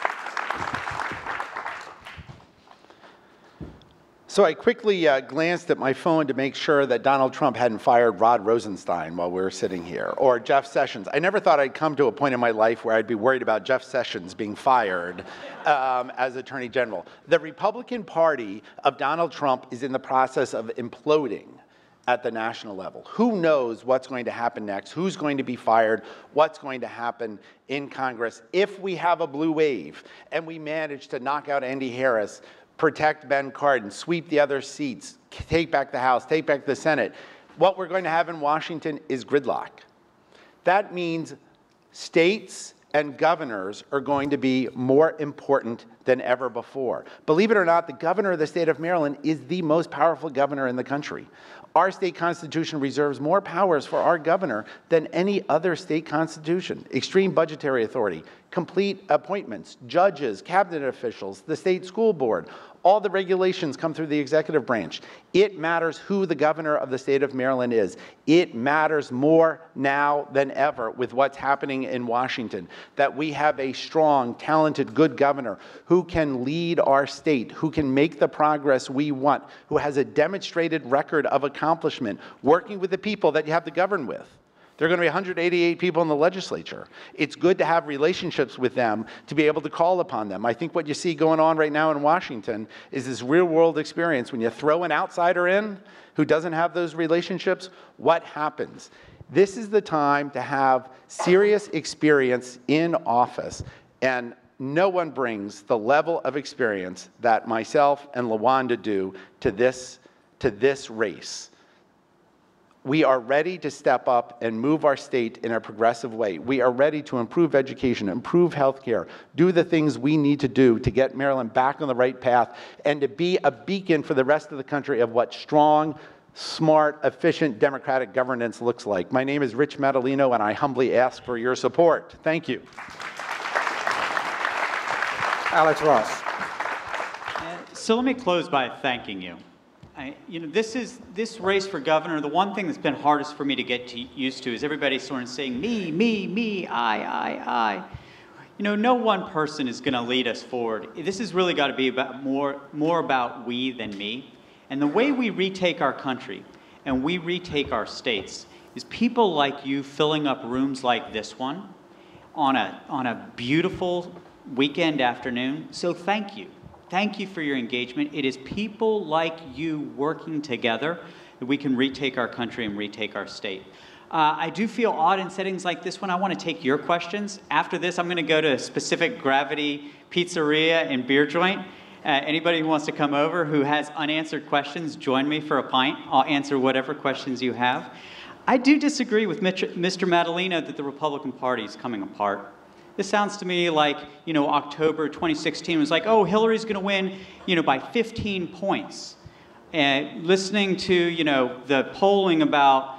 So I quickly glanced at my phone to make sure that Donald Trump hadn't fired Rod Rosenstein while we were sitting here, or Jeff Sessions. I never thought I'd come to a point in my life where I'd be worried about Jeff Sessions being fired as Attorney General. The Republican Party of Donald Trump is in the process of imploding at the national level. Who knows what's going to happen next, who's going to be fired, what's going to happen in Congress if we have a blue wave and we manage to knock out Andy Harris protect Ben Cardin, sweep the other seats, take back the House, take back the Senate. What we're going to have in Washington is gridlock. That means states and governors are going to be more important than ever before. Believe it or not, the governor of the state of Maryland is the most powerful governor in the country. Our state constitution reserves more powers for our governor than any other state constitution. Extreme budgetary authority, complete appointments, judges, cabinet officials, the state school board. All the regulations come through the executive branch. It matters who the governor of the state of Maryland is. It matters more now than ever with what's happening in Washington, that we have a strong, talented, good governor who can lead our state, who can make the progress we want, who has a demonstrated record of accomplishment, working with the people that you have to govern with. There are going to be 188 people in the legislature. It's good to have relationships with them, to be able to call upon them. I think what you see going on right now in Washington is this real-world experience. When you throw an outsider in who doesn't have those relationships, what happens? This is the time to have serious experience in office, and no one brings the level of experience that myself and LaWanda do to this race. We are ready to step up and move our state in a progressive way. We are ready to improve education, improve health care, do the things we need to do to get Maryland back on the right path, and to be a beacon for the rest of the country of what strong, smart, efficient, democratic governance looks like. My name is Rich Madalino, and I humbly ask for your support. Thank you.
Alex Ross.
So let me close by thanking you. This race for governor, the one thing that's been hardest for me to get used to is everybody sort of saying, me, I. No one person is going to lead us forward. This has really got to be about more about we than me. And the way we retake our country and we retake our states is people like you filling up rooms like this one on a beautiful weekend afternoon. So thank you. Thank you for your engagement. It is people like you working together that we can retake our country and retake our state. I do feel odd in settings like this one. I want to take your questions. After this, I'm going to go to a specific Gravity Pizzeria and Beer Joint. Anybody who wants to come over who has unanswered questions, join me for a pint. I'll answer whatever questions you have. I do disagree with Mr. Madalino that the Republican Party is coming apart. This sounds to me like, October 2016 was like, oh, Hillary's going to win, by 15 points. And listening to, the polling about,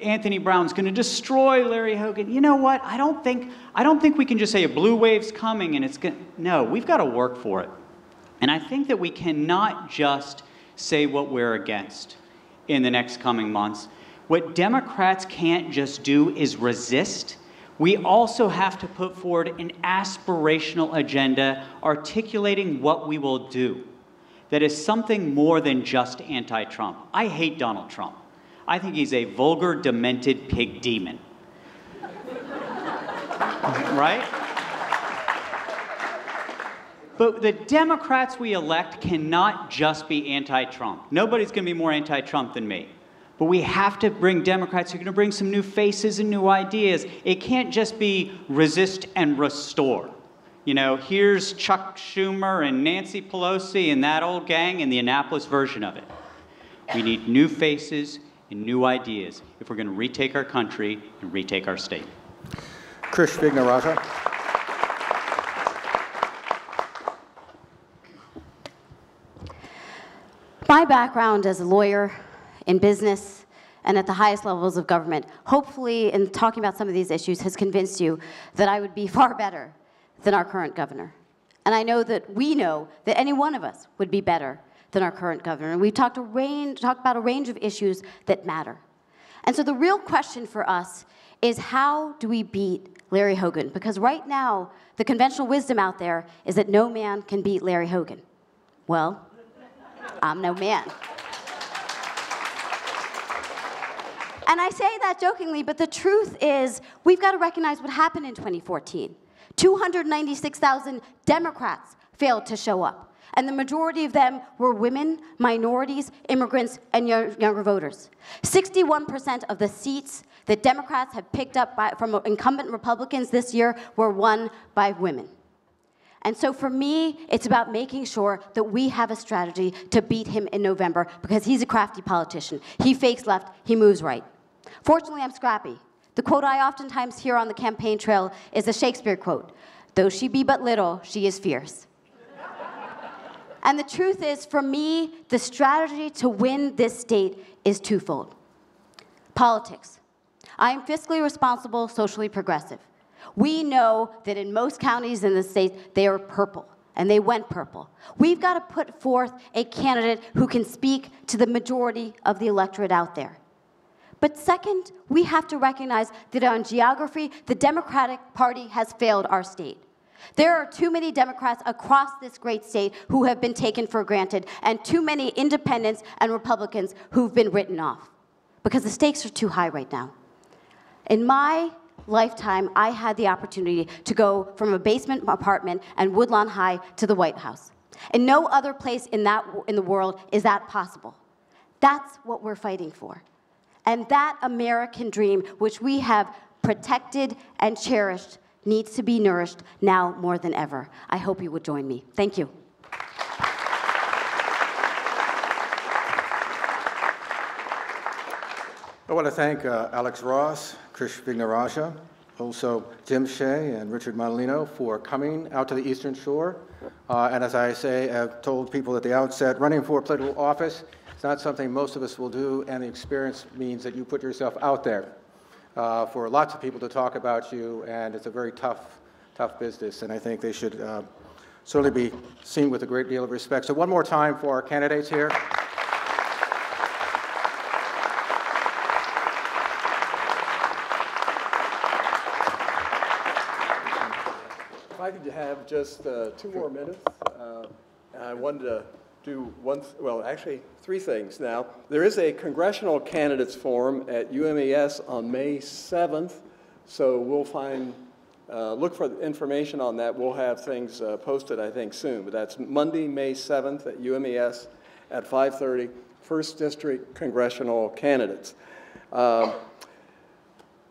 Anthony Brown's going to destroy Larry Hogan. You know what? I don't think we can just say a blue wave's coming and it's going to, no, we've got to work for it. And I think that we cannot just say what we're against in the next coming months. What Democrats can't just do is resist. We also have to put forward an aspirational agenda articulating what we will do that is something more than just anti-Trump. I hate Donald Trump. I think he's a vulgar, demented pig demon. Right? But the Democrats we elect cannot just be anti-Trump. Nobody's going to be more anti-Trump than me. But we have to bring Democrats who are going to bring some new faces and new ideas. It can't just be resist and restore. Here's Chuck Schumer and Nancy Pelosi and that old gang and the Annapolis version of it. We need new faces and new ideas if we're going to retake our country and retake our state.
Krish Vignarajah.
My background as a lawyer in business and at the highest levels of government, hopefully in talking about some of these issues has convinced you that I would be far better than our current governor. And I know that we know that any one of us would be better than our current governor. And we've talked about a range of issues that matter. And so the real question for us is, how do we beat Larry Hogan? Because right now, the conventional wisdom out there is that no man can beat Larry Hogan. Well, I'm no man. And I say that jokingly, but the truth is we've got to recognize what happened in 2014. 296,000 Democrats failed to show up. And the majority of them were women, minorities, immigrants, and younger voters. 61% of the seats that Democrats have picked up from incumbent Republicans this year were won by women. And so for me, it's about making sure that we have a strategy to beat him in November, because he's a crafty politician. He fakes left, he moves right. Fortunately, I'm scrappy. The quote I oftentimes hear on the campaign trail is a Shakespeare quote: "Though she be but little, she is fierce." And the truth is, for me, the strategy to win this state is twofold. Politics. I am fiscally responsible, socially progressive. We know that in most counties in the state, they are purple, and they went purple. We've got to put forth a candidate who can speak to the majority of the electorate out there. But second, we have to recognize that on geography, the Democratic Party has failed our state. There are too many Democrats across this great state who have been taken for granted, and too many independents and Republicans who've been written off, because the stakes are too high right now. In my lifetime, I had the opportunity to go from a basement apartment and Woodlawn High to the White House. And no other place in the world is that possible. That's what we're fighting for. And that American dream, which we have protected and cherished, needs to be nourished now more than ever. I hope you would join me. Thank you.
I want to thank Alex Ross, Krish Vignarajah, also Jim Shea and Richard Montalino for coming out to the Eastern Shore. And as I say, I've told people at the outset, running for political office is not something most of us will do, and the experience means that you put yourself out there for lots of people to talk about you, and it's a very tough business, and I think they should certainly be seen with a great deal of respect. So one more time for our candidates here.
If I could have just 2 more minutes, I wanted to do actually 3 things now. There is a congressional candidates forum at UMES on May 7th, so we'll look for information on that. We'll have things posted, I think, soon, but that's Monday, May 7th at UMES at 5:30, 1st District Congressional Candidates.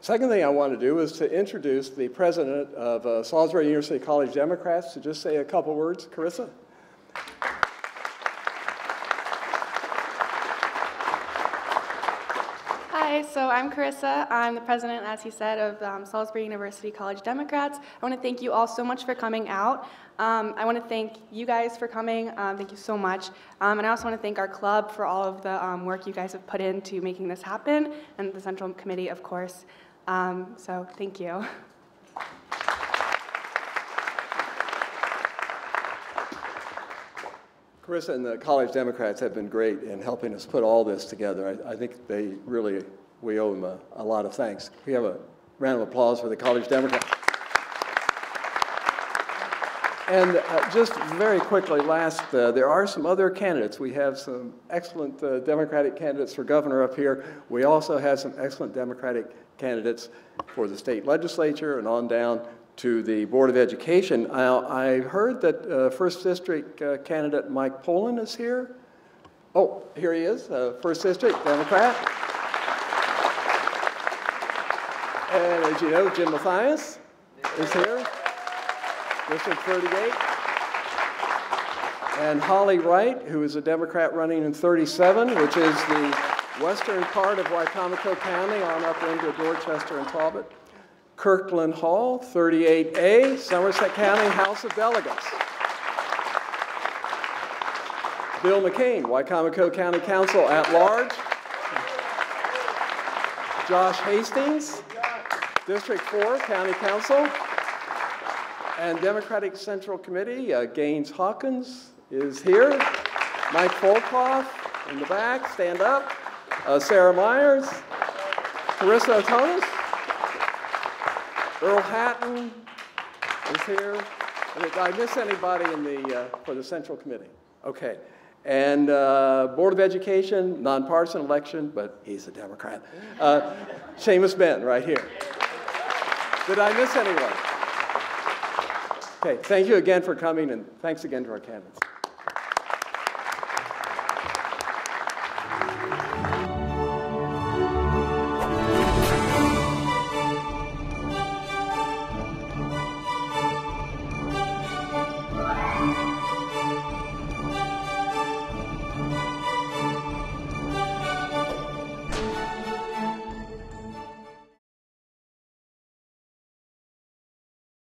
Second thing I want to do is to introduce the president of Salisbury University College Democrats to just say a couple words. Carissa?
Hi, so I'm Carissa. I'm the president, as he said, of Salisbury University College Democrats. I want to thank you all so much for coming out. I want to thank you guys for coming. Thank you so much. And I also want to thank our club for all of the work you guys have put into making this happen, and the Central Committee, of course. So thank you.
Carissa and the College Democrats have been great in helping us put all this together. I think we owe them a lot of thanks. We have a round of applause for the College Democrats. And just very quickly, there are some other candidates. We have some excellent Democratic candidates for governor up here. We also have some excellent Democratic candidates for the state legislature and on down to the Board of Education. Now, I heard that 1st District candidate Mike Poland is here. Oh, here he is, 1st District Democrat. And as you know, Jim Mathias is here, District 38. And Holly Wright, who is a Democrat running in 37, which is the western part of Wicomico County on up into Dorchester and Talbot. Kirkland Hall, 38A, Somerset County House of Delegates. Bill McCain, Wicomico County Council at Large. Josh Hastings, District 4, County Council. And Democratic Central Committee, Gaines Hawkins is here. Mike Folkoff in the back, stand up. Sarah Myers, Carissa Otonis, Earl Hatton is here. Did I miss anybody for the Central Committee? Okay. And Board of Education, nonpartisan election, but he's a Democrat. Seamus Ben, right here. Did I miss anyone? Okay, thank you again for coming, and thanks again to our candidates.